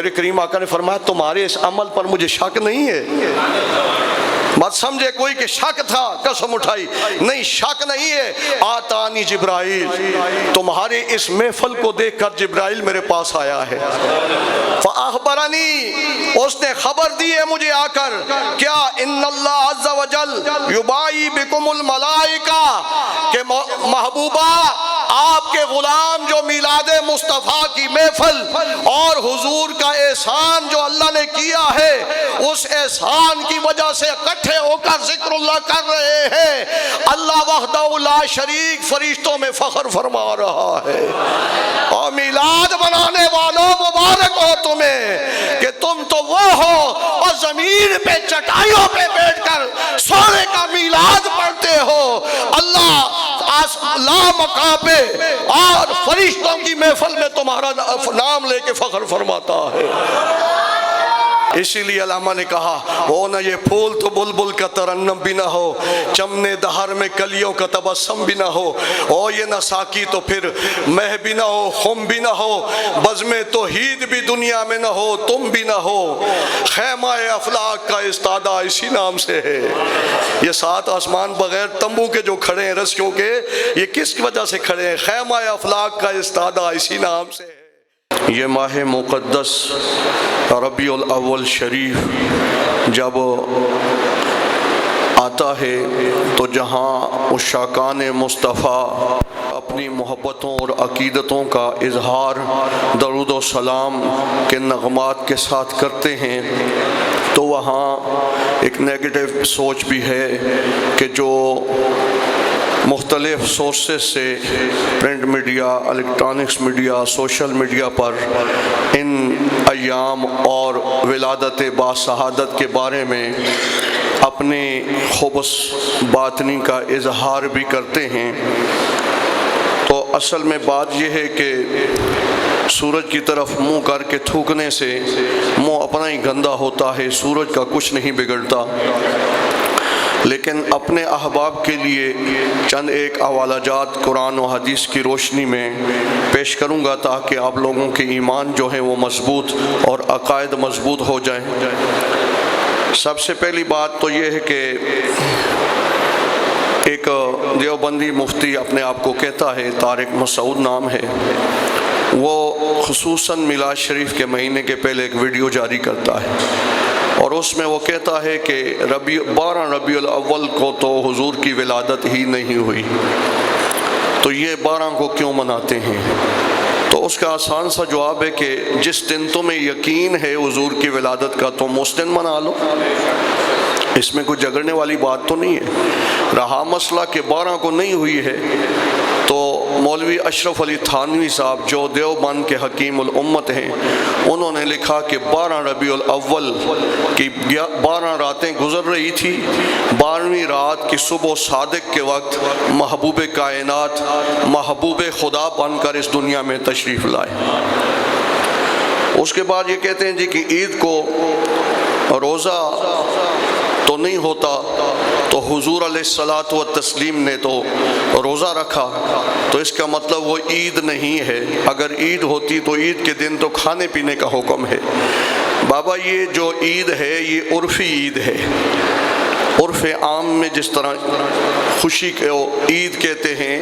میرے کریم آقا نے فرمایا تمہارے اس عمل پر مجھے شک نہیں ہے۔ مت سمجھے کوئی کہ شک تھا، قسم اٹھائی، نہیں شک نہیں ہے۔ آتانی جبرائیل، تمہارے اس محفل کو دیکھ کر جبرائیل میرے پاس آیا ہے۔ فاخبرنی، اس نے خبر دی ہے مجھے آ کر، کیا ان اللہ عز وجل یبائی بکم الملائکہ، کہ محبوبہ آپ کے غلام جو میلاد مصطفیٰ کی محفل اور حضور کا احسان جو اللہ نے کیا ہے، اس احسان کی وجہ سے اکٹھے ہو کر ذکر اللہ کر رہے ہیں۔ اللہ وحدہ لا شریک فرشتوں میں فخر فرما رہا ہے۔ اور میلاد بنانے والوں مبارک ہو تمہیں کہ تم تو وہ ہو اور زمین پہ چٹائیوں پہ بیٹھ کر سونے کا میلاد پڑھتے ہو۔ اللہ لا مقام پہ اور فرشتوں کی محفل میں تمہارا نام لے کے فخر فرماتا ہے۔ اسی لیے علامہ نے کہا ہو نہ یہ پھول تو بلبل کا ترنم بھی نہ ہو، چمنے دہر میں کلیوں کا تبسم بھی نہ ہو، او یہ نہ ساکی تو پھر مہ بھی نہ ہو، خم بھی نہ ہو، بزم توحید بھی دنیا میں نہ ہو، تم بھی نہ ہو۔ خیمہ افلاک کا استادہ اسی نام سے ہے۔ یہ سات آسمان بغیر تمبو کے جو کھڑے ہیں رسیوں کے، یہ کس وجہ سے کھڑے ہیں؟ خیمہ افلاک کا استادہ اسی نام سے ہے۔ یہ ماہ مقدس ربیع الاول شریف جب آتا ہے تو جہاں عشاقان مصطفیٰ اپنی محبتوں اور عقیدتوں کا اظہار درود و سلام کے نغمات کے ساتھ کرتے ہیں، تو وہاں ایک نیگیٹو سوچ بھی ہے کہ جو مختلف سورسز سے print media, electronics media, social media پر ان ایام اور ولادت باسعادت کے بارے میں اپنے خبث باطنی کا اظہار بھی کرتے ہیں۔ تو اصل میں بات یہ ہے کہ سورج کی طرف منہ کر کے تھوکنے سے منہ اپنا ہی گندا ہوتا ہے، سورج کا کچھ نہیں بگڑتا۔ لیکن اپنے احباب کے لیے چند ایک حوالہ جات قرآن و حدیث کی روشنی میں پیش کروں گا تاکہ آپ لوگوں کے ایمان جو ہیں وہ مضبوط اور عقائد مضبوط ہو جائیں۔ سب سے پہلی بات تو یہ ہے کہ ایک دیوبندی مفتی اپنے آپ کو کہتا ہے، طارق مسعود نام ہے، وہ خصوصاً میلاد شریف کے مہینے کے پہلے ایک ویڈیو جاری کرتا ہے اور اس میں وہ کہتا ہے کہ 12 ربیع الاول کو تو حضور کی ولادت ہی نہیں ہوئی، تو یہ 12 کو کیوں مناتے ہیں؟ تو اس کا آسان سا جواب ہے کہ جس دن تمہیں یقین ہے حضور کی ولادت کا تم اس دن منا لو، اس میں کوئی جھگڑنے والی بات تو نہیں ہے۔ رہا مسئلہ کہ 12 کو نہیں ہوئی ہے، تو مولوی اشرف علی تھانوی صاحب جو دیوبند کے حکیم الامت ہیں، انہوں نے لکھا کہ 12 ربیع الاول کی 12 راتیں گزر رہی تھی، 12ویں رات کی صبح صادق کے وقت محبوب کائنات، محبوب خدا بن کر اس دنیا میں تشریف لائے۔ اس کے بعد یہ کہتے ہیں جی کہ عید کو روزہ تو نہیں ہوتا، تو حضور علیہ الصلاۃ والتسلیم نے تو روزہ رکھا، تو اس کا مطلب وہ عید نہیں ہے۔ اگر عید ہوتی تو عید کے دن تو کھانے پینے کا حکم ہے۔ بابا یہ جو عید ہے یہ عرفی عید ہے۔ عرف عام میں جس طرح خوشی کو عید کہتے ہیں،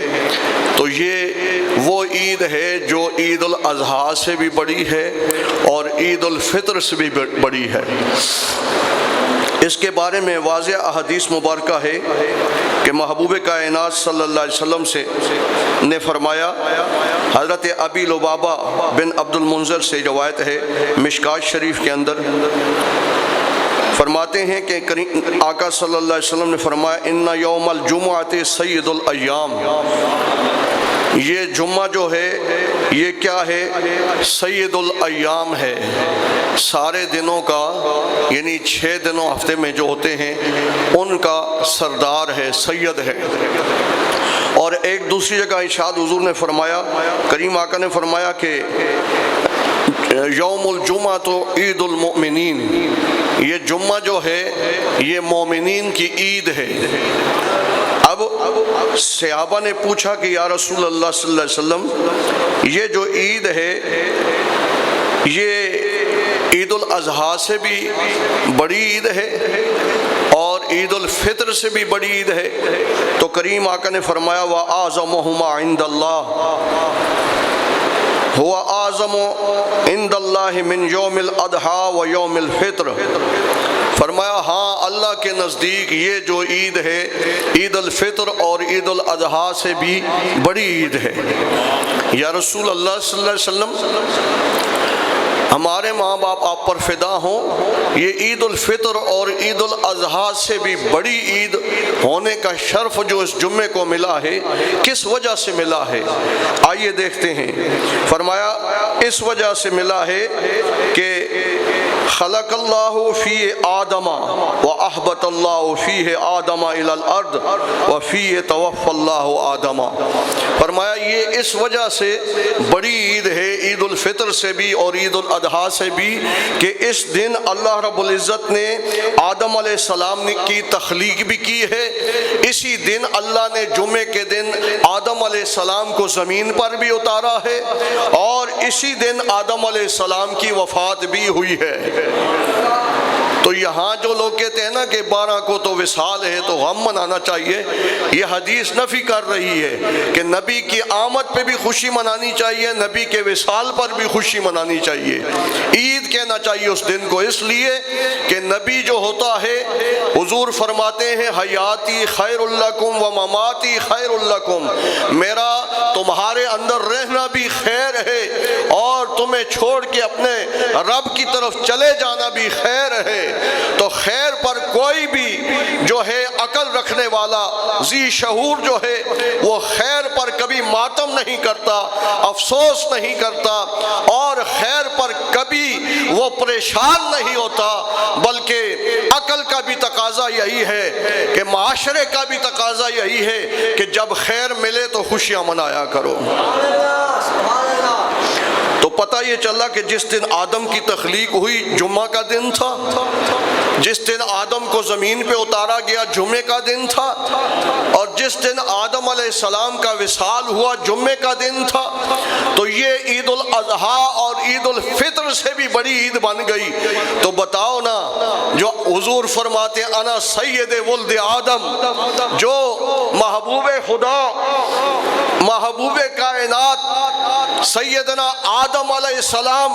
تو یہ وہ عید ہے جو عید الاضحیٰ سے بھی بڑی ہے اور عید الفطر سے بھی بڑی ہے۔ اس کے بارے میں واضح احادیث مبارکہ ہے کہ محبوب کائنات صلی اللہ علیہ وسلم سے نے فرمایا، حضرت ابی لبابہ بن عبد المنذر سے روایت ہے مشکات شریف کے اندر، فرماتے ہیں کہ آقا صلی اللہ علیہ وسلم نے فرمایا ان یوم الجمعۃ سید الایام، یہ جمعہ جو ہے یہ کیا ہے؟ سید الایام ہے، سارے دنوں کا، یعنی 6 دنوں ہفتے میں جو ہوتے ہیں ان کا سردار ہے، سید ہے۔ اور ایک دوسری جگہ ارشاد حضور نے فرمایا، کریم آقا نے فرمایا کہ یوم الجمعہ تو عید المؤمنین، یہ جمعہ جو ہے یہ مومنین کی عید ہے۔ اب صحابہ نے پوچھا کہ یا رسول اللہ صلی اللہ علیہ وسلم، یہ جو عید ہے یہ عید الاضحیٰ سے بھی بڑی عید ہے اور عید الفطر سے بھی بڑی عید ہے، تو کریم آقا نے فرمایا وَأَعْظَمُهُمَا عِنْدَ اللَّهِ هُوَ أَعْظَمُ عِنْدَ اللَّهِ مِنْ يَوْمِ الْأَضْحَىٰ وَيَوْمِ الْفِطْرِ۔ فرمایا ہاں اللہ کے نزدیک یہ جو عید ہے عید الفطر اور عید الاضحیٰ سے بھی بڑی عید ہے۔ یا رسول اللہ صلی اللہ علیہ وسلم، ہمارے ماں باپ آپ پر فدا ہوں، یہ عید الفطر اور عید الاضحیٰ سے بھی بڑی عید ہونے کا شرف جو اس جمعے کو ملا ہے کس وجہ سے ملا ہے؟ آئیے دیکھتے ہیں۔ فرمایا اس وجہ سے ملا ہے کہ خلق اللہ فی آدم وأحبت اللہ فیہ آدم الی الارض وفیہ توفی اللہ آدم۔ فرمایا یہ اس وجہ سے بڑی عید ہے عید الفطر سے بھی اور عید الاضحیٰ سے بھی کہ اس دن اللہ رب العزت نے آدم علیہ السلام کی تخلیق بھی کی ہے، اسی دن اللہ نے جمعے کے دن آدم علیہ السلام کو زمین پر بھی اتارا ہے اور اسی دن آدم علیہ السلام کی وفات بھی ہوئی ہے۔ تو یہاں جو لوگ کہتے ہیں نا کہ 12 کو تو وصال ہے تو غم منانا چاہیے، یہ حدیث نفی کر رہی ہے کہ نبی کی آمد پہ بھی خوشی منانی چاہیے، نبی کے وصال پر بھی خوشی منانی چاہیے، عید کہنا چاہیے اس دن کو، اس لیے کہ نبی جو ہوتا ہے حضور فرماتے ہیں حیاتی خیر لکم و مماتی خیر لکم، میرا تمہارے اندر رہنا بھی خیر ہے اور تمہیں چھوڑ کے اپنے رب کی طرف چلے جانا بھی خیر ہے۔ تو خیر پر کوئی بھی جو ہے عقل رکھنے والا ذی شعور جو ہے وہ خیر پر کبھی ماتم نہیں کرتا، افسوس نہیں کرتا اور خیر پر کبھی وہ پریشان نہیں ہوتا، بلکہ عقل کا بھی تقاضا یہی ہے کہ معاشرے کا بھی تقاضا یہی ہے کہ جب خیر ملے تو خوشیاں منایا کرو۔ تو پتہ یہ چلا کہ جس دن آدم کی تخلیق ہوئی جمعہ کا دن تھا، جس دن آدم کو زمین پہ اتارا گیا جمعے کا دن تھا، اور جس دن آدم علیہ السلام کا وصال ہوا جمعے کا دن تھا، تو یہ عید الاضحیٰ اور عید الفطر سے بھی بڑی عید بن گئی۔ تو بتاؤ نا، جو حضور فرماتے ہیں انا سید ولد آدم، جو محبوب خدا محبوب کائنات سیدنا آدم علیہ السلام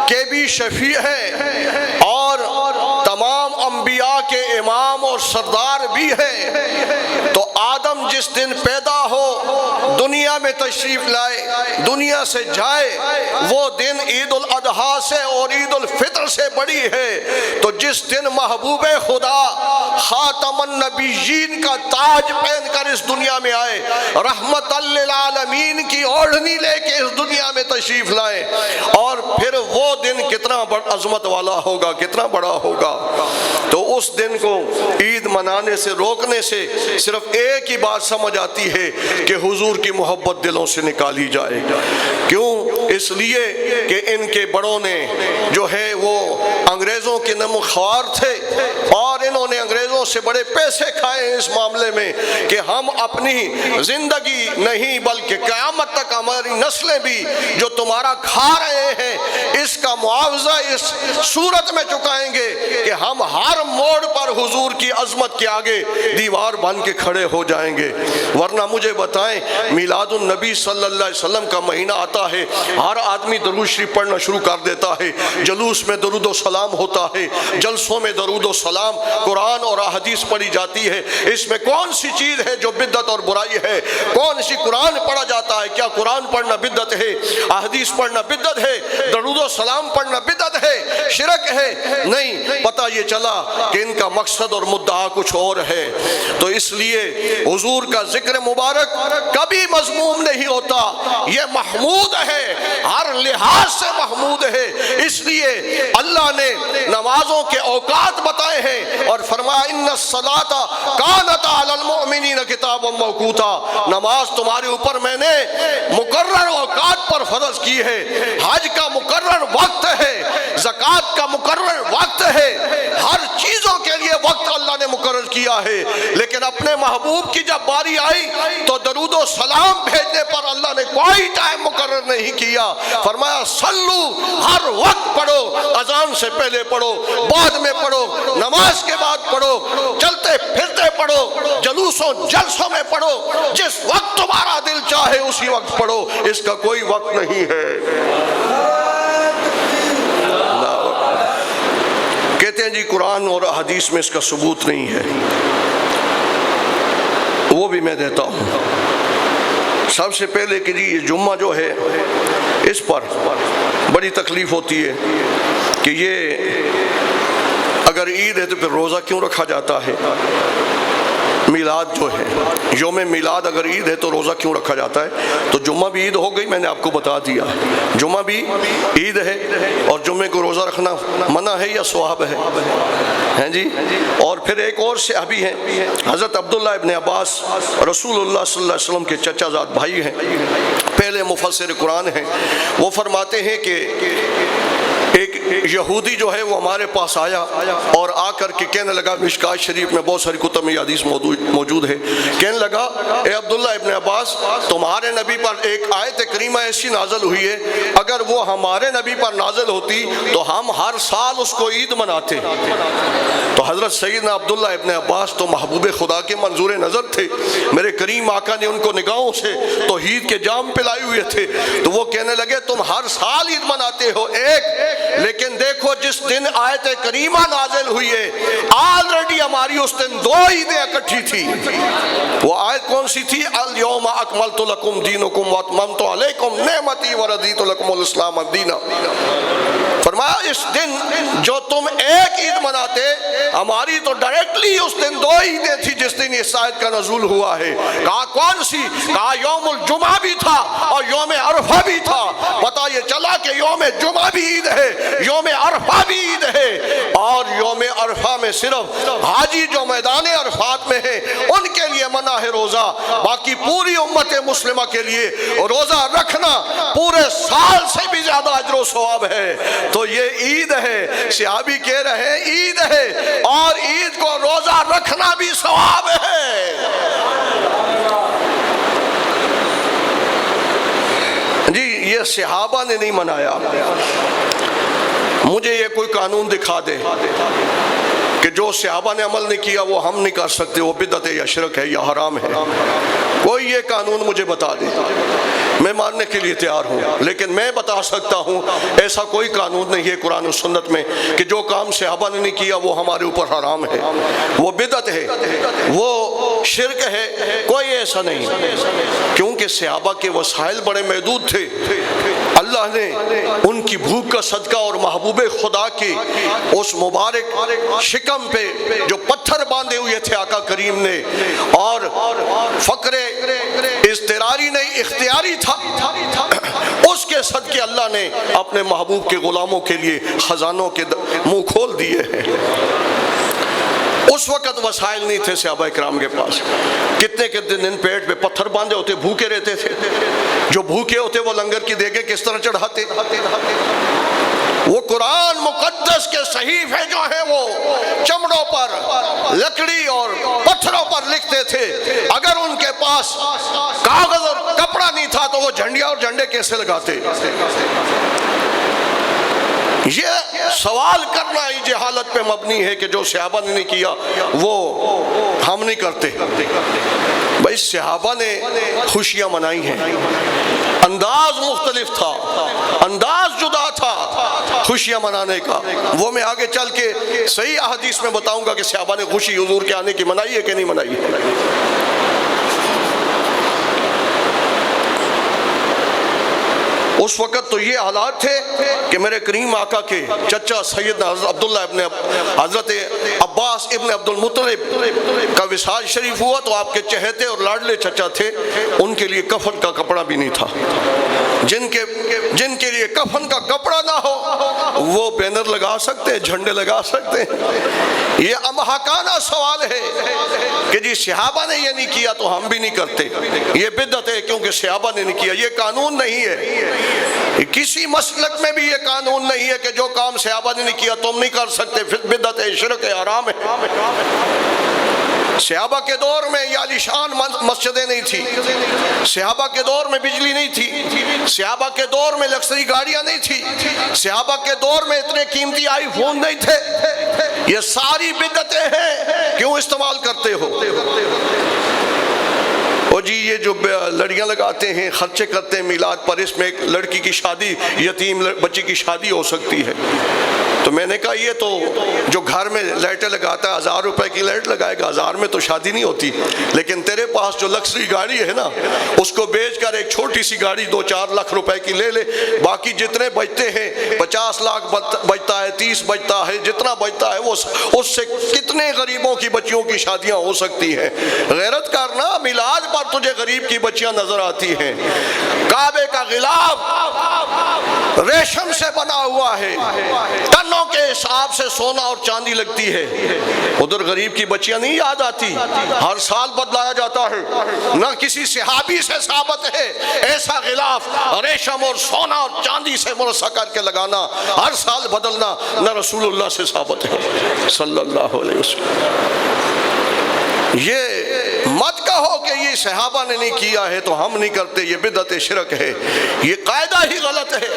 کے بھی شفیع ہیں اور تمام انبیاء کے امام اور سردار بھی ہیں، تو آدم جس دن پیدا ہو دنیا میں تشریف لائے دنیا سے جائے، وہ دن عید الاضحیٰ سے اور عید الفطر سے بڑی ہے۔ تو جس دن محبوب خدا خاتم النبیین کا تاج پہن کر اس دنیا میں آئے، رحمت للعالمین کی اوڑھنی لے کے اس دنیا میں تشریف لائے، اور پھر وہ دن کتنا بڑا عظمت والا ہوگا، کتنا بڑا ہوگا۔ تو اس دن کو عید منانے سے روکنے سے صرف ایک ہی بات سمجھ آتی ہے کہ حضور کی محبت دلوں سے نکالی جائے۔ کیوں؟ اس لیے کہ ان کے بڑوں نے جو ہے وہ انگریزوں کے نمخوار تھے اور انہوں نے انگریزوں سے بڑے پیسے کھائے اس معاملے میں کہ ہم اپنی زندگی نہیں بلکہ قیامت تک ہماری نسلیں بھی جو تمہارا کھا رہے ہیں اس کا معاوضہ اس صورت میں چکائیں گے کہ ہم ہر موڑ پر حضور کی عظمت کے آگے دیوار بن کے کھڑے ہو جائیں گے۔ ورنہ مجھے بتائیں، میلاد النبی صلی اللہ علیہ وسلم کا مہینہ آتا ہے، ہر آدمی درود شریف پڑھنا شروع کر دیتا ہے، جلوس میں درود و سلام ہوتا ہے، جلسوں میں درود و سلام، قرآن اور احادیث پڑھی جاتی ہے۔ اس میں کون سی چیز ہے جو بدعت اور برائی ہے؟ کون سی قرآن پڑھا جاتا ہے؟ کیا قرآن پڑھنا بدعت ہے؟ احادیث پڑھنا بدعت ہے؟ درود و سلام پڑھنا بدعت ہے؟ شرک ہے؟ نہیں، پتہ یہ چلا کہ ان کا مقصد اور مدعا کچھ اور ہے۔ تو اس لیے حضور کا ذکر مبارک کبھی مذموم نہیں ہوتا، یہ محمود ہے، ہر لحاظ سے محمود ہے۔ اس لیے اللہ نے نمازوں کے اوقات بتائے ہیں اور فرمایا ان الصلاۃ کانت علی المؤمنین کتابا موقوتا، نماز تمہارے اوپر میں نے مقرر اوقات پر فرض کی ہے۔ حج کا مقرر وقت ہے، زکوٰۃ کا مقرر وقت ہے، ہر چیزوں کے لیے وقت اللہ نے مقرر کیا ہے۔ لیکن اپنے محبوب کی جب باری آئی تو درود و سلام بھیجنے پر اللہ نے کوئی ٹائم مقرر نہیں کیا، فرمایا صلو، ہر وقت پڑھو، اذان سے پہلے پڑھو، بعد میں پڑھو، نماز کے بعد پڑھو، چلتے پھرتے پڑھو، جلوسوں جلسوں میں پڑھو، جس وقت تمہارا دل چاہے اسی وقت پڑھو، اس کا کوئی وقت نہیں ہے۔ کہتے ہیں جی قرآن اور حدیث میں اس کا ثبوت نہیں ہے، وہ بھی میں دیتا ہوں۔ سب سے پہلے کہ جی یہ جمعہ جو ہے اس پر بڑی تکلیف ہوتی ہے کہ یہ اگر عید ہے تو پھر روزہ کیوں رکھا جاتا ہے؟ میلاد جو ہے، یوم میلاد اگر عید ہے تو روزہ کیوں رکھا جاتا ہے؟ تو جمعہ بھی عید ہو گئی، میں نے آپ کو بتا دیا، جمعہ بھی عید ہے اور جمعے کو روزہ رکھنا منع ہے یا ثواب ہے جی؟ اور پھر ایک اور صحابی ہیں حضرت عبداللہ ابن عباس، رسول اللہ صلی اللہ علیہ وسلم کے چچا زاد بھائی ہیں، پہلے مفسر قرآن ہیں، وہ فرماتے ہیں کہ ایک یہودی جو ہے وہ ہمارے پاس آیا اور آ کر کے کہنے لگا، مشکات شریف میں بہت ساری کتب میں حدیث موجود ہے، کہنے لگا اے عبداللہ ابن عباس، تمہارے نبی پر ایک آیت کریمہ ایسی نازل ہوئی ہے، اگر وہ ہمارے نبی پر نازل ہوتی تو ہم ہر سال اس کو عید مناتے۔ تو حضرت سیدنا عبداللہ ابن عباس تو محبوب خدا کے منظور نظر تھے، میرے کریم آقا نے ان کو نگاہوں سے توحید کے جام پلائے ہوئے تھے، تو وہ کہنے لگے تم ہر سال عید مناتے ہو ایک، لیکن دیکھو جس دن آیت کریمہ نازل ہوئی ہے آلریڈی ہماری اس دن دو عیدیں اکٹھی تھی۔ وہ آیت کون سی تھی؟ الیوم اکملت لکم دینکم واتممت علیکم نعمتی ورضیت لکم الاسلام دینا۔ فرمایا اس دن جو تم ایک عید مناتے، ہماری تو ڈائریکٹلی اس دن دو عیدیں تھی جس دن اس آیت کا نزول ہوا ہے۔ کہا کون سی؟ کہا یوم الجمعہ بھی تھا اور یوم عرفہ بھی تھا۔ پتہ یہ چلا کہ یوم جمعہ بھی عید ہے، یوم عرفہ بھی عید ہے، اور یوم عرفہ میں صرف حاجی جو میدان عرفات میں ہیں ان کے لیے منع ہے روزہ، باقی پوری امت مسلمہ کے لیے روزہ رکھنا پورے سال سے بھی زیادہ اجر و ثواب ہے۔ تو یہ عید ہے، صحابی کہہ رہے ہیں عید ہے اور عید کو روزہ رکھنا بھی ثواب ہے۔ جی یہ صحابہ نے نہیں منایا، مجھے یہ کوئی قانون دکھا دے کہ جو صحابہ نے عمل نہیں کیا وہ ہم نہیں کر سکتے، وہ بدعت ہے یا شرک ہے یا حرام ہے، کوئی یہ قانون مجھے بتا دے، میں ماننے کے لیے تیار ہوں، لیکن میں بتا سکتا ہوں ایسا کوئی قانون نہیں ہے قرآن و سنت میں کہ جو کام صحابہ نے نہیں کیا وہ ہمارے اوپر حرام ہے، وہ بدعت ہے، وہ شرک ہے، کوئی ایسا نہیں، کیونکہ صحابہ کے وسائل بڑے محدود تھے، اللہ نے ان کی بھوک کا صدقہ اور محبوب خدا کی اس مبارک شکم پہ جو پتھر باندھے ہوئے تھے آقا کریم نے، اور فقر اضطراری نہیں اختیاری تھا، اس کے صدقے اللہ نے اپنے محبوب کے غلاموں کے لیے خزانوں کے منہ کھول دیے ہیں۔ اس وقت وسائل نہیں تھے صحابہ کرام کے پاس، کتنے کتنے دن پیٹ پہ پتھر باندھے ہوتے، بھوکے رہتے تھے، جو بھوکے ہوتے وہ لنگر کی دیگیں کس طرح چڑھاتے؟ وہ قرآن مقدس کے صحیفے جو ہیں وہ چمڑوں پر لکڑی اور پتھروں پر لکھتے تھے، اگر ان کے پاس کاغذ اور کپڑا نہیں تھا تو وہ جھنڈیاں اور جھنڈے کیسے لگاتے؟ یہ سوال کرنا ہی جہالت پہ مبنی ہے کہ جو صحابہ نے نہیں کیا وہ ہم نہیں کرتے۔ بھائی صحابہ نے خوشیاں منائی ہیں، انداز مختلف تھا، انداز جدا تھا خوشیاں منانے کا، وہ میں آگے چل کے صحیح احادیث میں بتاؤں گا کہ صحابہ نے خوشی حضور کے آنے کی منائی ہے کہ نہیں منائی ہے۔ اس وقت تو یہ حالات تھے کہ میرے کریم آقا کے چچا سیدنا عبداللہ ابن حضرت عباس ابن عبد المطلب کا وصال شریف ہوا تو آپ کے چہیتے اور لاڈلے چچا تھے، ان کے لیے کفن کا کپڑا بھی نہیں تھا۔ جن کے لیے کفن کا کپڑا نہ ہو وہ بینر لگا سکتے ہیں، جھنڈے لگا سکتے ہیں۔ یہ امحاکانہ سوال ہے کہ جی صحابہ نے یہ نہیں کیا تو ہم بھی نہیں کرتے، یہ بدعت ہے کیونکہ صحابہ نے نہیں کیا، یہ قانون نہیں ہے۔ کسی مسلک میں بھی یہ قانون نہیں ہے کہ جو کام صحابہ نے نہیں کیا تم نہیں کر سکتے، پھر بدعت ہے، شرک ہے، حرام ہے۔ صحابہ کے دور میں یہ عالیشان مسجدیں نہیں تھی، صحابہ کے دور میں بجلی نہیں تھی، صحابہ کے دور میں لکسری گاڑیاں نہیں تھی، صحابہ کے دور میں اتنے قیمتی آئی فون نہیں تھے. یہ ساری بدعتیں ہیں، کیوں استعمال کرتے ہو؟ اور جی یہ جو لڑیاں لگاتے ہیں، خرچے کرتے ہیں میلاد پر، اس میں ایک لڑکی کی شادی، یتیم بچی کی شادی ہو سکتی ہے. تو میں نے کہا یہ تو جو گھر میں لائٹیں لگاتا ہے 1000 روپے کی لائٹ لگائے گا، 1000 میں تو شادی نہیں ہوتی. لیکن تیرے پاس جو لکسری گاڑی ہے نا، اس کو بیچ کر ایک چھوٹی سی گاڑی 2-4 لاکھ روپے کی لے لے. باقی جتنے بچتے ہیں 50 لاکھ بچتا ہے، 30 بچتا ہے، جتنا بچتا ہے وہ اس سے کتنے غریبوں کی بچیوں کی شادیاں ہو سکتی ہیں. غیرت کرنا، میلاد پر تجھے غریب کی بچیاں نظر آتی ہیں. کعبے کا غلاف ریشم سے بنا ہوا ہے، ٹنوں کے حساب سے سونا اور چاندی لگتی ہے. ادھر غریب کی بچیاں نہیں یاد آتی؟ ہر سال بدلایا جاتا ہے. نہ کسی صحابی سے ثابت ہے ایسا غلاف ریشم اور سونا اور چاندی سے مرصع کر کے لگانا، ہر سال بدلنا، نہ رسول اللہ سے ثابت ہے صلی اللہ علیہ وسلم. یہ مت کہو کہ یہ صحابہ نے نہیں کیا ہے تو ہم نہیں کرتے، یہ بدعت شرک ہے. یہ قاعدہ ہی غلط ہے.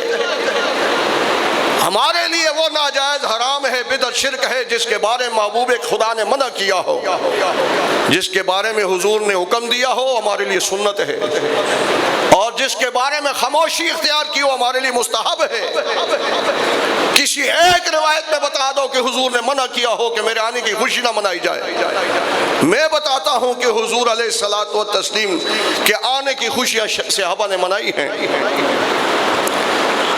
ہمارے لیے وہ ناجائز حرام ہے، بدعت شرک ہے جس کے بارے میں محبوب خدا نے منع کیا ہو، جس کے بارے میں حضور نے حکم دیا ہو ہمارے لیے سنت ہے، اور جس کے بارے میں خاموشی اختیار کی ہو ہمارے لیے مستحب ہے. کسی ایک روایت میں بتا دو کہ حضور نے منع کیا ہو کہ میرے آنے کی خوشی نہ منائی جائے. میں بتاتا ہوں کہ حضور علیہ الصلوۃ والتسلیم کے آنے کی خوشیاں صحابہ نے منائی ہیں.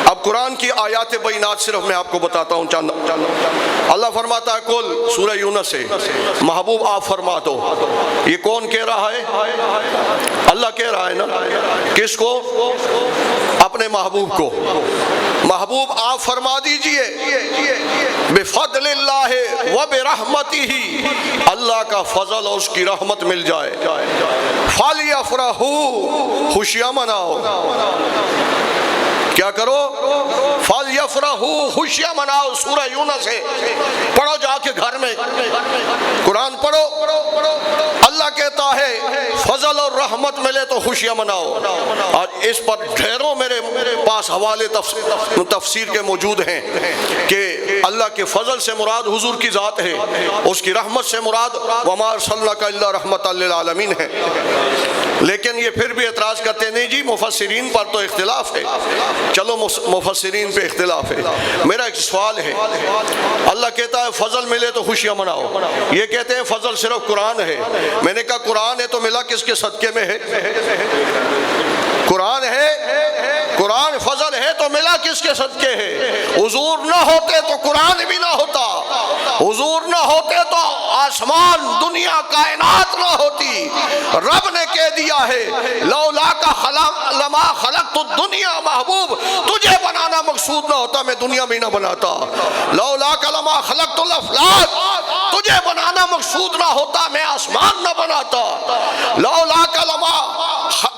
اب قرآن کی آیات بینات صرف میں آپ کو بتاتا ہوں چند. اللہ فرماتا ہے کل سورہ یونس سے، محبوب آپ فرما دو. یہ کون کہہ رہا ہے؟ اللہ کہہ رہا ہے نا. کس کو؟ اپنے محبوب کو. محبوب آپ فرما دیجئے بفضل اللہ و برحمتہ، اللہ کا فضل اور اس کی رحمت مل جائے. فَلْيَفْرَحُوا، خوشیاں مناؤ. کیا کرو؟ فَلْيَفْرَحُوا، خوشیاں مناؤ. سورہ یونس ہے، پڑھو جا کے گھر میں، قرآن پڑھو. اللہ کہتا ہے فضل اور رحمت ملے تو خوشیاں مناؤ. اور اس پر ڈھیروں میرے پاس حوالے تفسیر کے موجود ہیں کہ اللہ کے فضل سے مراد حضور کی ذات ہے، اس کی رحمت سے مراد وَمَا أَرْسَلْنَاكَ إِلَّا رَحْمَةً لِلْعَالَمِينَ ہے. لیکن یہ پھر بھی اعتراض کرتے نہیں جی مفسرین پر تو اختلاف ہے. چلو مفسرین پہ اختلاف ہے. میرا ایک سوال ہے، اللہ کہتا ہے فضل ملے تو خوشیاں مناؤ، یہ کہتے ہیں فضل صرف قرآن ہے. میں نے کہا قرآن ہے تو ملا کس کے صدقے میں ہے؟ قرآن ہے، قرآن فضل ہے تو ملا کس کے صدقے ہے؟ حضور نہ ہوتے تو قرآن بھی نہ ہوتا، حضور نہ ہوتے تو آسمان دنیا کائنات نہ ہوتی. رب نے کہہ دیا ہے لولا کا لما خلقت الدنیا، محبوب تجھے بنانا مقصود نہ ہوتا میں دنیا بھی نہ بناتا. لولا کا لما خلقت الافلاک، تجھے بنانا مقصود نہ ہوتا میں آسمان نہ بناتا. لولا کا لما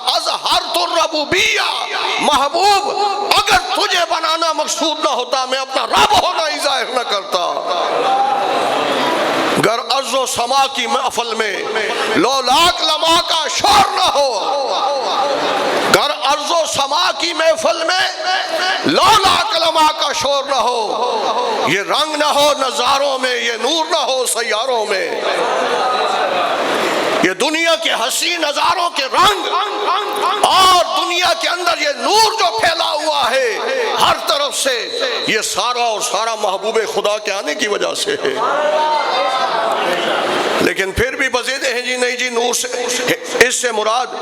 اظہرت الربوبیہ، محبوب اگر تجھے بنانا مقصود نہ ہوتا میں اپنا رب ہونا ہی ظاہر نہ کرتا. گر ارض و سما کی محفل میں لولاک لما کا شور نہ ہو، گر ارض و سما کی محفل میں لولاک لما کا شور نہ ہو، یہ رنگ نہ ہو نظاروں میں، یہ نور نہ ہو سیاروں میں، یہ دنیا کے حسین نظاروں کے رنگ اور دنیا کے اندر یہ نور جو پھیلا ہوا ہے ہر طرف سے، یہ سارا اور سارا محبوب خدا کے آنے کی وجہ سے ہے. لیکن پھر بھی بزیدے ہیں جی نہیں جی نور سے، اس سے مراد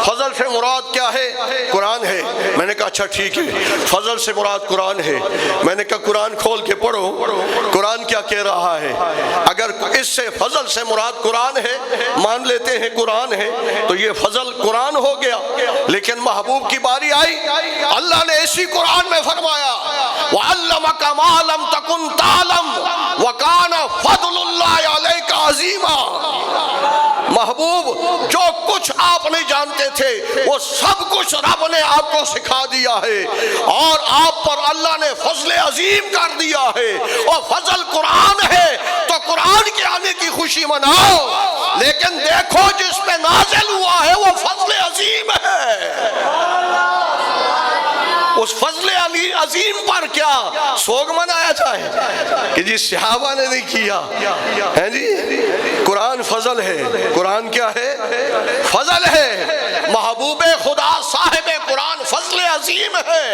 فضل سے مراد کیا ہے؟ قرآن ہے. میں نے کہا اچھا ٹھیک ہے، فضل سے مراد قرآن ہے. میں نے کہا قرآن کھول کے پڑھو قرآن کیا کہہ رہا ہے. اگر اس سے فضل سے مراد قرآن ہے، مان لیتے ہیں قرآن ہے، تو یہ فضل قرآن ہو گیا. لیکن محبوب کی باری آئی، اللہ نے اسی قرآن میں فرمایا وَعَلَّمَكَ مَا لَمْ تَكُنْ تَعْلَمْ وَكَانَ فَضْلُ اللَّهِ عَلَيْكَ عَظِيمًا. محبوب جو کچھ آپ نہیں جانتے تھے وہ سب کچھ رب نے آپ کو سکھا دیا ہے، اور آپ پر اللہ نے فضل عظیم کر دیا ہے. اور فضل قرآن ہے تو قرآن کے آنے کی خوشی مناؤ، لیکن دیکھو جس پہ نازل ہوا ہے وہ فضل عظیم ہے. اس فضل عظیم پر کیا سوگ منایا جائے کہ جی صحابہ نے نہیں کیا ہے جی؟ قرآن فضل ہے، قرآن کیا ہے؟ فضل ہے۔ محبوب خدا صاحب قرآن فضل عظیم ہے۔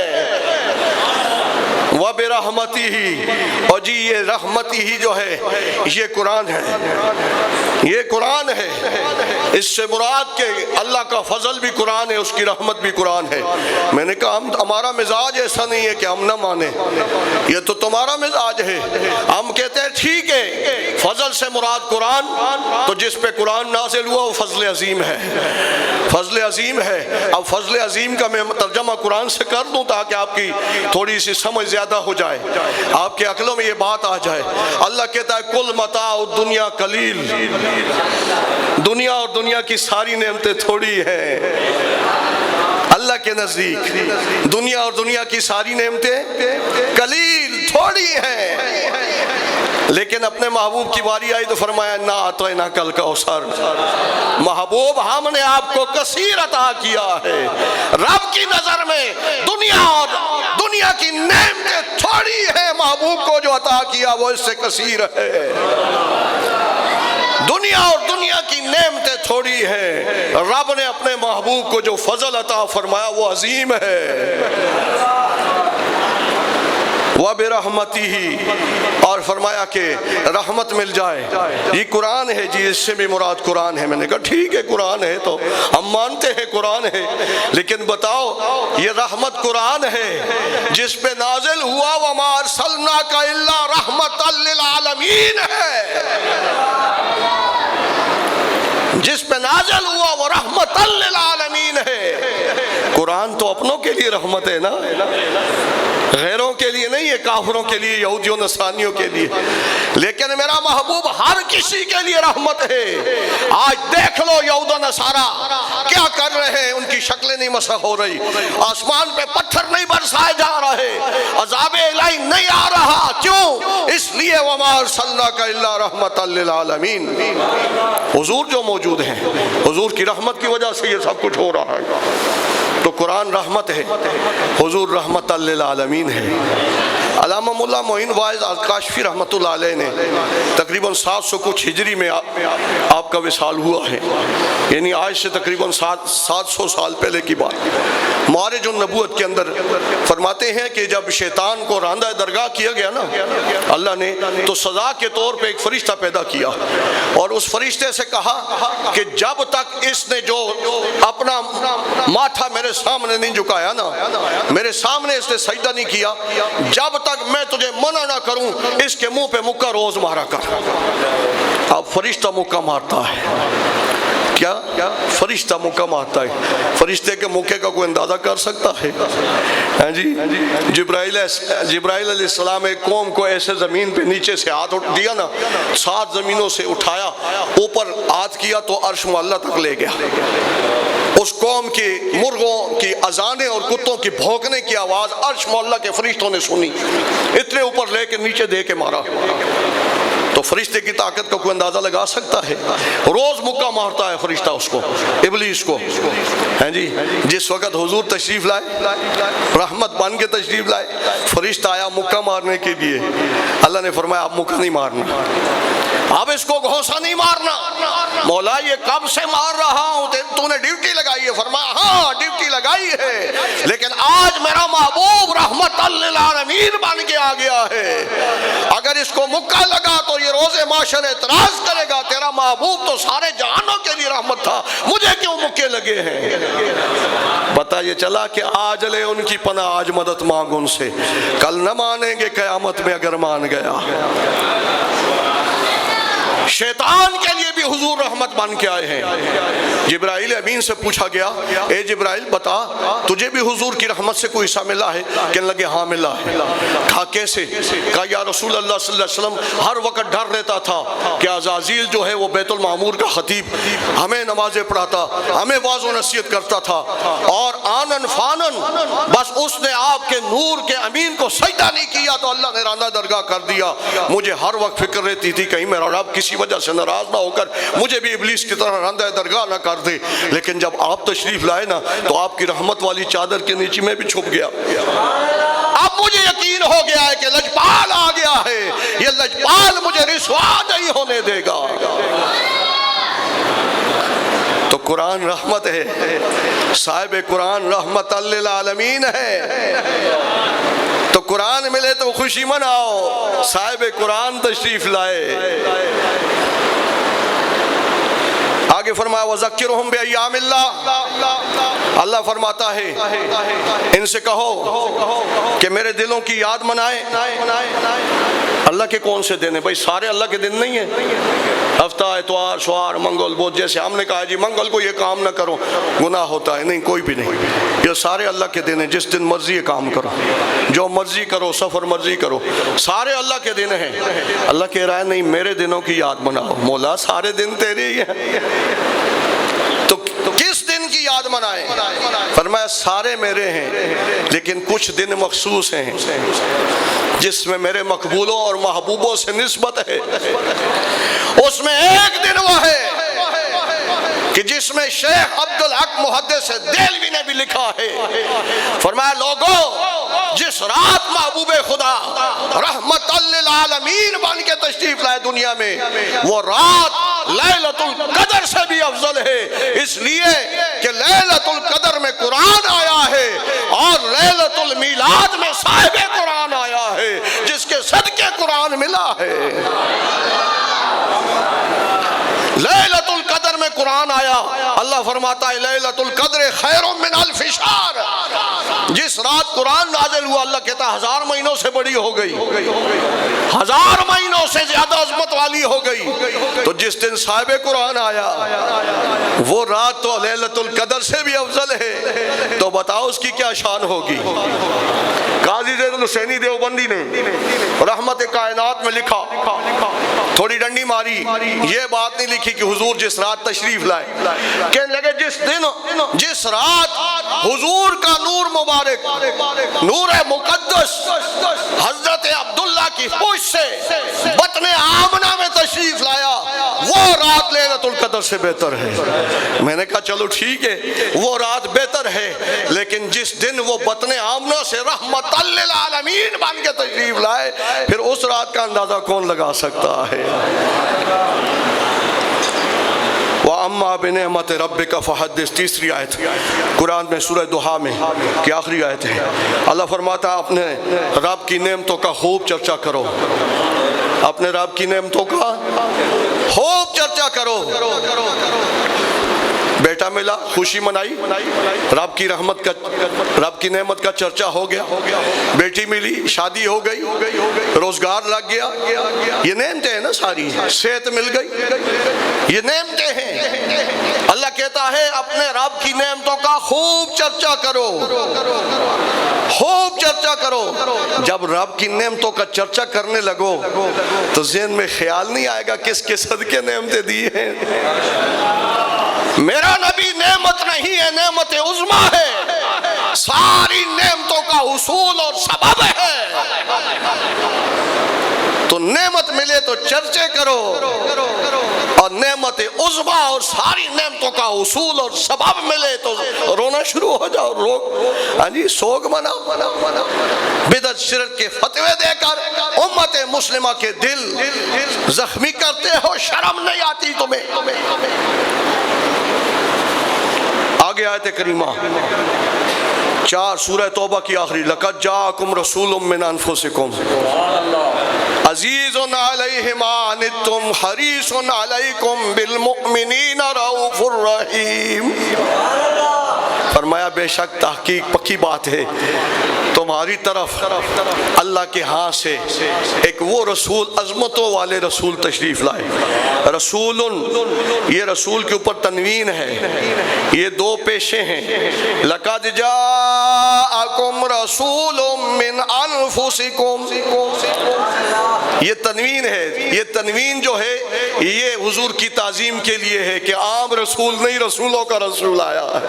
وَبِرَحْمَتِهِ، اور جی یہ رحمتی ہی جو ہے یہ قرآن ہے، یہ قرآن ہے۔ اس سے مراد کہ اللہ کا فضل بھی قرآن ہے، اس کی رحمت بھی قرآن ہے۔ میں نے کہا ہمارا مزاج ایسا نہیں ہے کہ ہم نہ مانیں، یہ تو تمہارا مزاج ہے۔ ہم کہتے ہیں ٹھیک ہے فضل سے مراد قرآن، تو جس پہ قرآن نازل ہوا وہ فضل عظیم ہے، فضل عظیم ہے۔ اب فضل عظیم کا میں ترجمہ قرآن سے کر دوں تاکہ آپ کی تھوڑی سی سمجھ زیادہ ہو جائے، آپ کے عقلوں میں یہ بات آ جائے۔ اللہ کہتا ہے کل متاع الدنیا قلیل، دنیا اور دنیا کی ساری نعمتیں تھوڑی ہیں اللہ کے نزدیک، دنیا اور دنیا کی ساری نعمتیں قلیل تھوڑی ہیں، لیکن اپنے محبوب کی باری آئی تو فرمایا نا اعطینا کل کوثر، محبوب ہم نے آپ کو کثیر عطا کیا ہے۔ رب کی نظر میں دنیا اور دنیا کی نعمتیں تھوڑی ہیں، محبوب کو جو عطا کیا وہ اس سے کثیر ہے۔ دنیا اور دنیا کی نعمتیں تھوڑی ہیں، رب نے اپنے محبوب کو جو فضل عطا فرمایا وہ عظیم ہے۔ وَبِرَحْمَتِهِ، اور فرمایا کہ رحمت مل جائے۔ یہ قرآن ہے جی، اس سے بھی مراد قرآن ہے۔ میں نے کہا ٹھیک ہے قرآن ہے تو ہم مانتے ہیں قرآن ہے، لیکن بتاؤ یہ رحمت قرآن ہے جس پہ نازل ہوا وَمَا أَرْسَلْنَاكَ إِلَّا رَحْمَةً لِّلْعَالَمِينَ ہے، جس پہ نازل ہوا وہ رحمت للعالمین ہے۔ قرآن تو اپنوں کے لیے رحمت ہے نا، غیروں کے لیے نہیں ہے، کافروں کے لیے، یہودیوں نصرانیوں کے لیے، لیکن میرا محبوب ہر کسی کے لیے رحمت ہے۔ آج دیکھ لو یہود و نصارا کیا کر رہے ہیں، ان کی شکلیں نہیں مسخ ہو رہی، آسمان پہ پتھر نہیں برسائے جا رہے، عذاب الہی نہیں آ رہا، کیوں؟ اس لیے وما ارسلناک الا رحمت للعالمین، حضور جو موجود ہیں، حضور کی رحمت کی وجہ سے یہ سب کچھ ہو رہا ہے۔ تو قرآن رحمت ہے، حضور رحمت للعالمین ہے۔ علامہ مولا معین واعظ کاشفی رحمت اللہ علیہ نے تقریباً 700 کچھ ہجری میں آپ کا وصال ہوا ہے، یعنی آج سے تقریباً 700 سال پہلے کی بات۔ معارج النبوت کے اندر فرماتے ہیں کہ جب شیطان کو راندہ درگاہ کیا گیا نا اللہ نے، تو سزا کے طور پہ ایک فرشتہ پیدا کیا، اور اس فرشتے سے کہا کہ جب تک اس نے جو اپنا ماتھا میرے سامنے نہیں جھکایا نا، میرے سامنے اس نے سجدہ نہیں کیا، جب تک میں تجھے منع نہ کروں اس کے منہ پہ مکہ روز مارا کر۔ اب فرشتہ مکہ مارتا ہے، کیا فرشتہ مکہ مارتا ہے، فرشتے کے مکے کا کوئی اندازہ کر سکتا ہے؟ ہاں جی، جبرائیل علیہ السلام ایک قوم کو ایسے زمین پہ نیچے سے ہاتھ دیا نا، 7 زمینوں سے اٹھایا، اوپر ہاتھ کیا تو عرش معلیٰ تک لے گیا۔ اس قوم کی مرغوں کی اذانیں اور کتوں کی بھونکنے کی آواز عرش معلیٰ کے فرشتوں نے سنی، اتنے اوپر لے کے نیچے دے کے مارا۔ تو فرشتے کی طاقت کا کوئی اندازہ لگا سکتا ہے؟ روز مکہ مارتا ہے فرشتہ اس کو، ابلیس کو، ہیں جی۔ جس وقت حضور تشریف لائے، رحمت بن کے تشریف لائے، فرشتہ آیا مکہ مارنے کے لیے، اللہ نے فرمایا اب مکہ نہیں مارنا، اب اس کو گھونسا نہیں مارنا۔ مولا یہ کب سے مار رہا ہوں، تو نے ڈیوٹی لگائی ہے؟ فرمایا ہاں ڈیوٹی لگائی ہے، لیکن آج میرا محبوب رحمت للعالمین بن کے آ گیا ہے، اگر اس کو مکہ لگا تو یہ روز معاشر اعتراض کرے گا، تیرا محبوب تو سارے جہانوں کے لیے رحمت تھا، مجھے کیوں مکے لگے ہیں؟ پتہ یہ چلا کہ آج لے ان کی پناہ، آج مدد مانگ ان سے، کل نہ مانیں گے قیامت میں اگر مان گیا۔ شیطان کے لیے بھی حضور رحمت بن کے آئے ہیں۔ جبرائیل امین سے پوچھا گیا اے جبرائیل بتا تجھے بھی حضور کی رحمت سے کوئی حصہ ملا ہے؟ کہنے لگے ہاں ملا ہے۔ کہا کیسے؟ کہا یا رسول اللہ صلی اللہ علیہ وسلم ہر وقت ڈر رہتا تھا کہ عزازیل جو ہے وہ بیت المعمور کا خطیب ہمیں نمازیں پڑھاتا، ہمیں واعظ و نصیحت کرتا تھا، اور آنن فانن بس اس نے آپ کے نور کے امین کو سجدہ نہیں کیا تو اللہ نے راندہ درگاہ کر دیا۔ مجھے ہر وقت فکر رہتی تھی کہیں میرا رب کسی وجہ سے ناراض نہ ہو کر مجھے بھی ابلیس کی طرح رندہ درگاہ نہ کر دے. لیکن جب آپ تشریف لائے نا تو آپ کی رحمت والی چادر کے نیچے میں بھی چھپ گیا. اب مجھے یقین ہو گیا ہے کہ لجپال آ گیا ہے. یہ لجپال مجھے رسوا نہیں ہونے دے گا. تو قرآن رحمت ہے. صاحب قرآن رحمت للعالمین ہے. تو قرآن ملے تو خوشی مناؤ. صاحب قرآن تشریف لائے. آگے فرمایا وَذَكِّرْهُمْ بِأَيَّامِ اللَّهِ. اللہ فرماتا ہے ان سے کہو کہ میرے دلوں کی یاد منائے. اللہ کے کون سے دن ہیں بھائی؟ سارے اللہ کے دن نہیں ہیں. ہفتہ اتوار سوار منگل بدھ، جیسے ہم نے کہا جی منگل کو یہ کام نہ کرو گناہ ہوتا ہے، نہیں، کوئی بھی نہیں. یہ سارے اللہ کے دن ہیں. جس دن مرضی یہ کام کرو، جو مرضی کرو، سفر مرضی کرو، سارے اللہ کے دن ہیں. اللہ کہہ رہا ہے نہیں، میرے دنوں کی یاد بناؤ. مولا سارے دن تیرے ہی ہیں، تو کس دن کی یاد منائے؟ فرمایا سارے میرے ہیں لیکن کچھ دن مخصوص ہیں جس میں میرے مقبولوں اور محبوبوں سے نسبت ہے. اس میں ایک دن وہ ہے کہ جس میں شیخ عبدالحق محدث دہلوی نے بھی لکھا ہے. فرمایا لوگوں، جس رات محبوب خدا رحمت للعالمین بن کے تشریف لائے دنیا میں، وہ رات لیلۃ القدر سے بھی افضل ہے. اس لیے کہ لیلۃ القدر میں قرآن آیا ہے اور لیلۃ المیلاد میں صاحب قرآن آیا ہے جس کے صدقے قرآن ملا ہے. لیلۃ القدر میں قرآن آیا. اللہ فرماتا ہے لیلۃ القدر خیر من الف شہر. جس رات قرآن نازل ہوا اللہ کہتا ہے 1000 مہینوں سے بڑی ہو گئی، 1000 مہینوں سے زیادہ عظمت والی ہو گئی. تو جس دن صاحب قرآن آیا وہ رات تو لیلۃ القدر سے بھی افضل ہے. تو بتاؤ اس کی کیا شان ہوگی. قاضی زید الحسینی دیوبندی نے رحمت کائنات میں لکھا، تھوڑی ڈنڈی ماری، یہ بات نہیں لکھی کہ حضور جس رات تشریف لائے. کہنے لگے جس رات حضور کا نور مبارک، نور مقدس حضرت عبداللہ کی پوچھ سے بطن آمنہ میں تشریف لایا، وہ رات لیلۃ القدر سے بہتر ہے. میں نے کہا چلو ٹھیک ہے، وہ رات بہتر ہے، لیکن جس دن وہ بطن آمنہ سے رحمت للعالمین بن کے تشریف لائے، پھر اس رات کا اندازہ کون لگا سکتا ہے. وَأَمَّا بِنِعْمَةِ رَبِّكَ فَحَدِّثْ. تیسری آیت قرآن میں سورہ دہا میں کی آخری آیت ہے. اللہ فرماتا ہے اپنے رب کی نعمتوں کا خوب چرچا کرو. اپنے رب کی نعمتوں کا خوب چرچا کرو. بیٹا ملا، خوشی منائی، رب کی رحمت کا، رب کی نعمت کا چرچا ہو گیا. بیٹی ملی، شادی ہو گئی، روزگار لگ گیا، یہ نعمتیں ہیں نا ساری. صحت مل گئی، یہ نعمتیں ہیں. اللہ کہتا ہے اپنے رب کی نعمتوں کا خوب چرچا کرو، خوب چرچا کرو. جب رب کی نعمتوں کا چرچا کرنے لگو تو ذہن میں خیال نہیں آئے گا کس کے صدقے نعمتیں دی ہیں. میرا نبی نعمت نہیں ہے، نعمت عظمیٰ ہے، ساری نعمتوں کا حصول اور سبب ہے. تو نعمت ملے تو چرچے کرو، اور نعمت عظمیٰ اور ساری نعمتوں کا حصول اور سبب ملے تو رونا شروع ہو جاؤ. ہاں جی، سوگ مناؤ. بدعت شرک کے فتوے دے کر امت مسلمہ کے دل زخمی کرتے ہو، شرم نہیں آتی تمہیں. آگے آیت کریمہ 4 سورہ توبہ کی آخری، لَقَدْ جَاءَكُمْ رَسُولٌ مِّنْ أَنفُسِكُمْ عَزِيزٌ عَلَيْهِ مَا عَنِتُّمْ حَرِيصٌ عَلَيْكُمْ بِالْمُؤْمِنِينَ رَءُوفٌ رَحِيمٌ. فرمایا بے شک تحقیق پکی بات ہے تمہاری طرف اللہ کے ہاں سے ایک وہ رسول، عظمتوں والے رسول تشریف لائے. رسول، یہ رسول کے اوپر تنوین ہے، یہ 2 پیشے ہیں. لَقَدْ جَاءَكُمْ رَسُولٌ مِّنْ أَنفُسِكُمْ، یہ تنوین ہے. یہ تنوین جو ہے یہ حضور کی تعظیم کے لیے ہے کہ عام رسول نہیں، رسولوں کا رسول آیا ہے.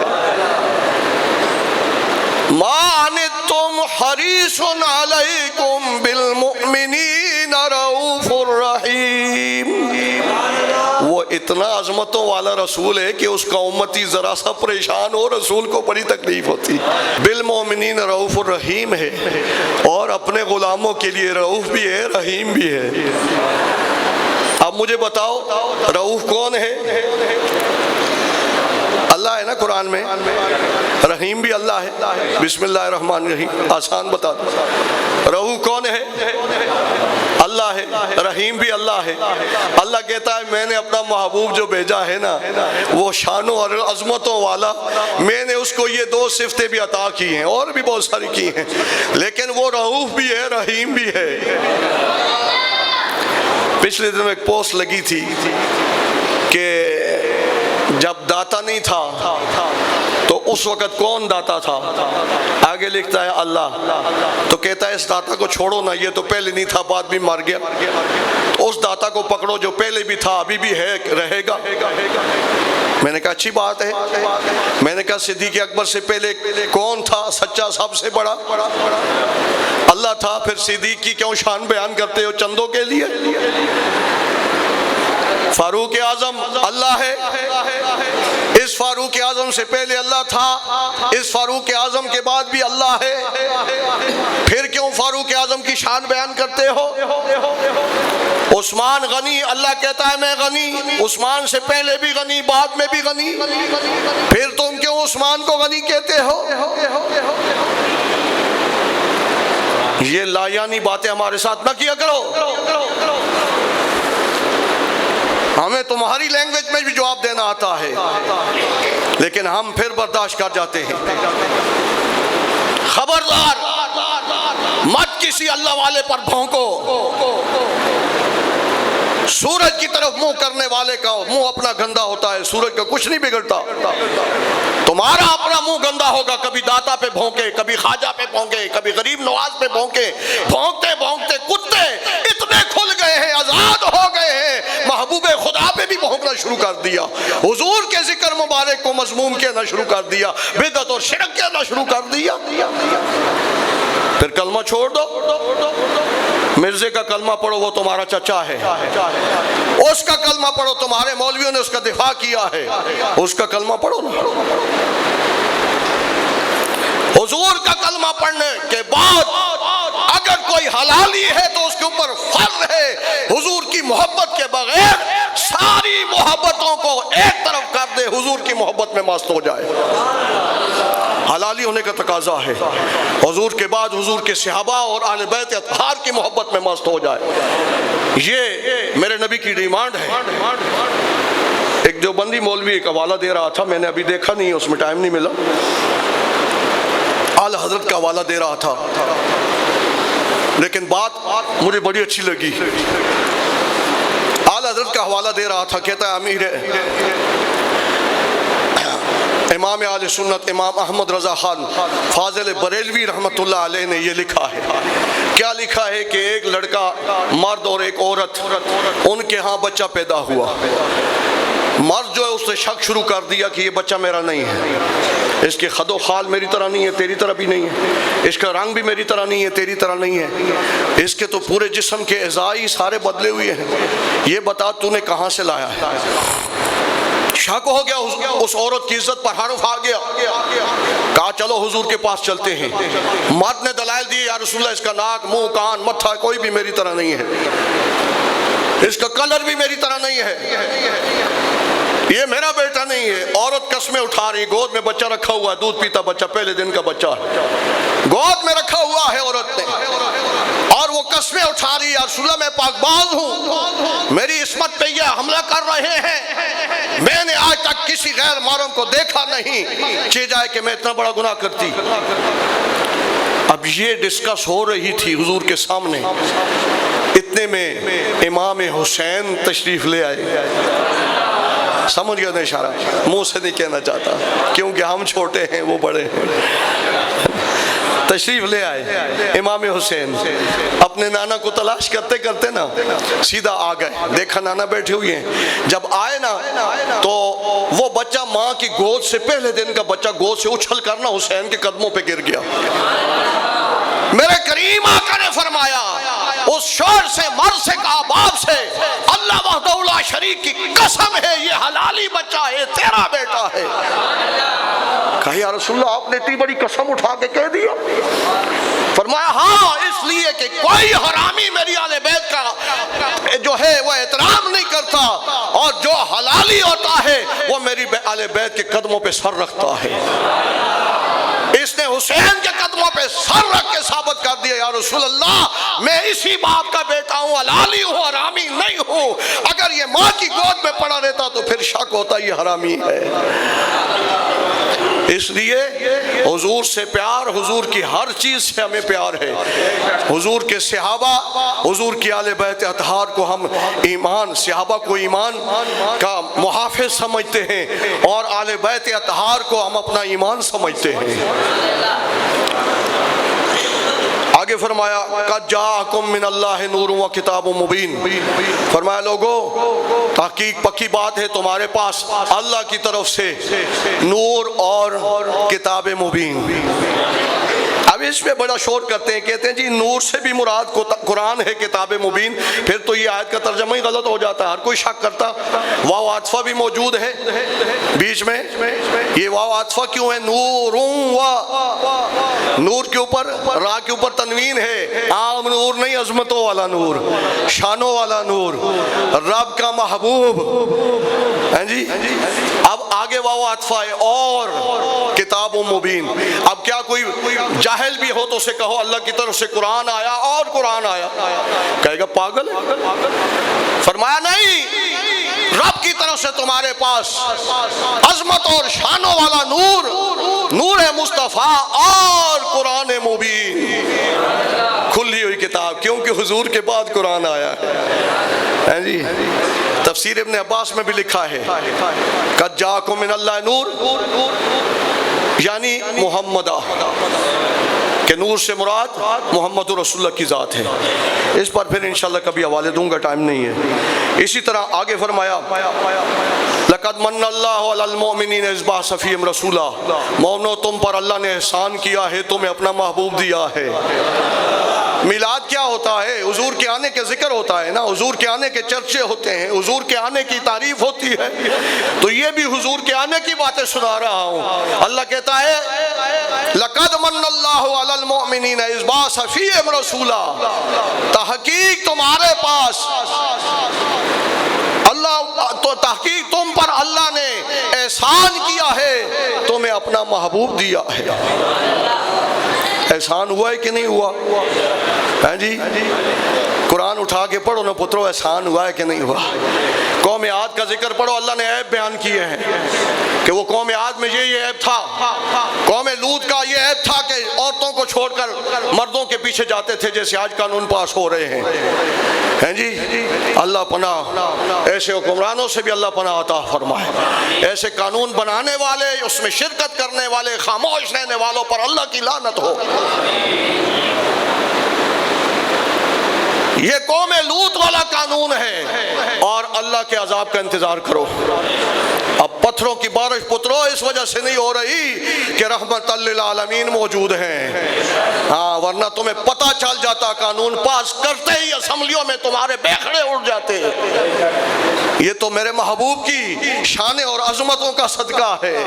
مَا عَنِتُّمْ حَرِيصٌ عَلَيْكُمْ بِالْمُؤْمِنِينَ رَءُوفٌ رَحِيمٌ. وہ اتنا عظمتوں والا رسول ہے کہ اس کا امتی ذرا سا پریشان ہو رسول کو بڑی تکلیف ہوتی. بالمومنین رؤوف الرحیم ہے اور اپنے غلاموں کے لیے رؤوف بھی ہے رحیم بھی ہے. اب مجھے بتاؤ رؤوف کون ہے؟ اللہ ہے نا قرآن میں. رحیم بھی اللہ ہے. بسم اللہ الرحمن الرحیم آسان بتا دو. رؤوف کون ہے؟ اللہ ہے. رحیم بھی اللہ ہے. اللہ کہتا ہے میں نے اپنا محبوب جو بھیجا ہے نا وہ شانوں اور عظمتوں والا, میں نے اس کو یہ دو صفتیں بھی عطا کی ہیں اور بھی بہت ساری کی ہیں, لیکن وہ رؤوف بھی ہے رحیم بھی ہے. پچھلے دنوں ایک پوسٹ لگی تھی کہ جب داتا نہیں تھا تو اس وقت کون داتا تھا؟ آگے لکھتا ہے اللہ. تو کہتا ہے اس داتا کو چھوڑو نا, یہ تو پہلے نہیں تھا بعد بھی مر گیا. اس داتا کو پکڑو جو پہلے بھی تھا ابھی بھی ہے رہے گا. میں نے کہا اچھی بات ہے. میں نے کہا صدیق اکبر سے پہلے کون تھا سچا سب سے بڑا؟ اللہ تھا. پھر صدیق کی کیوں شان بیان کرتے ہو چندوں کے لیے؟ فاروق اعظم اللہ ہے. اس فاروق اعظم سے پہلے اللہ تھا, اس فاروق اعظم کے بعد بھی اللہ ہے. پھر کیوں فاروق اعظم کی شان بیان کرتے ہو؟ عثمان غنی, اللہ کہتا ہے میں غنی. عثمان سے پہلے بھی غنی بعد میں بھی غنی. پھر تم کیوں عثمان کو غنی کہتے ہو؟ یہ لایانی باتیں ہمارے ساتھ نہ کیا کرو. ہمیں تمہاری لینگویج میں بھی جواب دینا آتا ہے لیکن ہم پھر برداشت کر جاتے ہیں. خبردار مت کسی اللہ والے پر بھونکو. سورج کی طرف منہ کرنے والے کا منہ اپنا گندا ہوتا ہے, سورج کا کچھ نہیں بگڑتا. تمہارا اپنا منہ گندا ہوگا, کبھی داتا پہ بھونکے, کبھی خواجہ پہ بھونکے, کبھی غریب نواز پہ بھونکے. بھونکتے بھونکتے کتے اتنے کھل گئے ہیں, آزاد ہو گئے ہیں, محبوب خدا پہ بھی بھونکنا شروع کر دیا. حضور کے ذکر مبارک کو مذموم کہنا شروع کر دیا, بدعت اور شرک کہنا شروع کر دیا. پھر کلمہ چھوڑ دو. مرزے کا کلمہ پڑھو وہ تمہارا چچا ہے. اس کا کلمہ پڑھو, تمہارے مولویوں نے اس کا دفاع کیا ہے, اس کا کلمہ پڑھو نا. حضور کا کلمہ پڑھنے کے بعد اگر کوئی حلالی ہے تو اس کے اوپر فرض ہے حضور کی محبت کے بغیر ساری محبتوں کو ایک طرف کر دے, حضور کی محبت میں مست ہو جائے. حلالی ہونے کا تقاضا ہے. حضور کے بعد حضور کے صحابہ اور اہل بیت اطہار کی محبت میں مست ہو جائے. یہ میرے نبی کی ڈیمانڈ ہے. ایک دیوبندی مولوی ایک حوالہ دے رہا تھا, میں نے ابھی دیکھا نہیں, اس میں ٹائم نہیں ملا. اعلی حضرت کا حوالہ دے رہا تھا لیکن بات مجھے بڑی اچھی لگی. اعلی حضرت کا حوالہ دے رہا تھا, کہتا ہے امیر امام اہل سنت امام احمد رضا خان فاضل بریلوی رحمت اللہ علیہ نے یہ لکھا ہے. کیا لکھا ہے کہ ایک لڑکا مرد اور ایک عورت, ان کے ہاں بچہ پیدا ہوا. مرد جو ہے اس نے شک شروع کر دیا کہ یہ بچہ میرا نہیں ہے, اس کے خد و خال میری طرح نہیں ہے, تیری طرح بھی نہیں ہے, اس کا رنگ بھی میری طرح نہیں ہے, تیری طرح نہیں ہے, اس کے تو پورے جسم کے اعضاء سارے بدلے ہوئے ہیں, یہ بتا تو نے کہاں سے لایا ہے. شک ہو گیا, اس عورت کی عزت پر حرف آ گیا. کہا چلو حضور کے پاس چلتے ہیں. مرد نے دلائل دی, یا رسول اللہ اس کا ناک منہ کان متھا کوئی بھی میری طرح نہیں ہے, اس کا کلر بھی میری طرح نہیں ہے, یہ میرا بیٹا نہیں ہے. عورت قسمیں اٹھا رہی, گود میں بچہ رکھا ہوا ہے, دودھ پیتا بچہ, پہلے دن کا بچہ ہے, گود میں رکھا ہوا ہے عورت نے, اور وہ قسمیں اٹھا رہی ہے, یا رسول اللہ میں پاک باز ہوں, میری عصمت پہ یہ حملہ کر رہے ہیں, میں نے آج تک کسی غیر محرم کو دیکھا نہیں کہ جائے کہ میں اتنا بڑا گناہ کرتی. اب یہ ڈسکس ہو رہی تھی حضور کے سامنے, اتنے میں امام حسین تشریف لے آئے. سمجھ گیا نا اشارہ, منہ سے نہیں کہنا چاہتا کیونکہ ہم چھوٹے ہیں وہ بڑے ہیں. تشریف لے آئے امام حسین, اپنے نانا کو تلاش کرتے کرتے نا سیدھا آ گئے, دیکھا نانا بیٹھے ہوئے ہیں. جب آئے نا تو وہ بچہ ماں کی گود سے, پہلے دن کا بچہ گود سے اچھل کرنا حسین کے قدموں پہ گر گیا. میرے کریم آقا نے فرمایا اس شور سے, مرد سے کہا, باپ سے, اللہ وحدہ لا شریک خدا کی قسم ہے یہ حلالی بچہ ہے، تیرا بیٹا ہے۔ کہا یا رسول اللہ آپ نے اتنی بڑی قسم اٹھا کے کہہ دیا؟ فرمایا ہاں، اس لیے کہ کوئی حرامی میری اہل بیت کا جو ہے وہ احترام نہیں کرتا، اور جو حلالی ہوتا ہے وہ میری اہل بیت کے قدموں پہ سر رکھتا ہے۔ اس نے حسین کے قدموں پہ سر رکھ کے ثابت کر دیا یا رسول اللہ میں اسی باپ کا بیٹا ہوں، حلالی ہوں، حرامی نہیں ہوں۔ اگر یہ ماں کی گود میں پڑا رہتا تو پھر شک ہوتا یہ حرامی ہے۔ اس لیے حضور سے پیار، حضور کی ہر چیز سے ہمیں پیار ہے۔ حضور کے صحابہ، حضور کی اہل بیت اطہار کو ہم ایمان، صحابہ کو ایمان کا محافظ سمجھتے ہیں، اور اہل بیت اطہار کو ہم اپنا ایمان سمجھتے ہیں۔ آگے فرمایا قد جاءکم من اللہ نور و کتاب مبین، فرمایا لوگو تحقیق پکی بات ہے تمہارے پاس اللہ کی طرف سے نور اور کتاب مبین۔ اب اس پہ بڑا شور کرتے ہیں، کہتے ہیں جی نور سے بھی مراد قرآن ہے، کتاب مبین، پھر تو یہ آیت کا ترجمہ ہی غلط ہو جاتا ہے، ہر کوئی شک کرتا۔ واو عاطفہ بھی موجود ہے بیچ میں، یہ واو عاطفہ کیوں ہے؟ نور و، نور کے اوپر را کے اوپر تنوین ہے، عام نور نہیں، عظمتوں والا نور، شانوں والا نور، رب کا محبوب ہیں جی۔ اب آگے واو عاطفہ ہے اور کتاب مبین۔ اب کیا کوئی جاہل بھی ہو تو اسے کہو اللہ کی طرف سے قرآن آیا اور قرآن آیا، کہے گا پاگل ہے۔ فرمایا نہیں، رب کی طرف سے تمہارے پاس عظمت اور شانوں والا نور، نور مصطفیٰ اور قرآن مبین، کھلی ہوئی کتاب، کیونکہ حضور کے بعد قرآن آیا ہے جی۔ تفسیر ابن عباس میں بھی لکھا ہے قد جاءکم من اللہ نور، یعنی محمدہ، کہ نور سے مراد محمد رسول اللہ کی ذات ہے۔ اس پر پھر انشاءاللہ کبھی حوالے دوں گا، ٹائم نہیں ہے۔ اسی طرح آگے فرمایا لقد من اللہ علی المؤمنین اذ بعث فیہم رسولا، مومنو تم پر اللہ نے احسان کیا ہے، تمہیں اپنا محبوب دیا ہے۔ میلاد کیا ہوتا ہے؟ حضور کے آنے کے ذکر ہوتا ہے نا، حضور کے آنے کے چرچے ہوتے ہیں، حضور کے آنے کی تعریف ہوتی ہے، تو یہ بھی حضور کے آنے کی باتیں سنا رہا ہوں۔ اللہ کہتا ہے لقد من اللہ علی المؤمنین اذ بعث فیہم رسولا، تحقیق تمہارے پاس اللہ، تو تحقیق تم پر اللہ نے احسان کیا ہے، تمہیں اپنا محبوب دیا ہے۔ احسان ہوا ہے کہ نہیں ہوا؟ ہاں جی، قرآن اٹھا کے پڑھو نا پترو، احسان ہوا ہے کہ نہیں ہوا؟ قوم عاد کا ذکر پڑھو، اللہ نے عیب بیان کیے ہیں کہ وہ قوم عاد میں یہ عیب تھا، قوم لوط کا یہ عیب تھا کہ عورتوں کو چھوڑ کر مردوں کے پیچھے جاتے تھے، جیسے آج قانون پاس ہو رہے ہیں جی۔ اللہ پناہ ایسے حکمرانوں سے بھی اللہ پناہ عطا فرمائے، ایسے قانون بنانے والے، اس میں شرکت کرنے والے، خاموش رہنے والوں پر اللہ کی لعنت ہو۔ یہ قوم لوط والا قانون ہے، اور اللہ کے عذاب کا انتظار کرو۔ اب پتھروں کی بارش پترو اس وجہ سے نہیں ہو رہی کہ رحمت للعالمین موجود ہیں، ہاں، ورنہ تمہیں پتہ چل جاتا، قانون پاس کرتے ہی اسمبلیوں میں تمہارے بیکھڑے اڑ جاتے۔ یہ تو میرے محبوب کی شان اور عظمتوں کا صدقہ ہے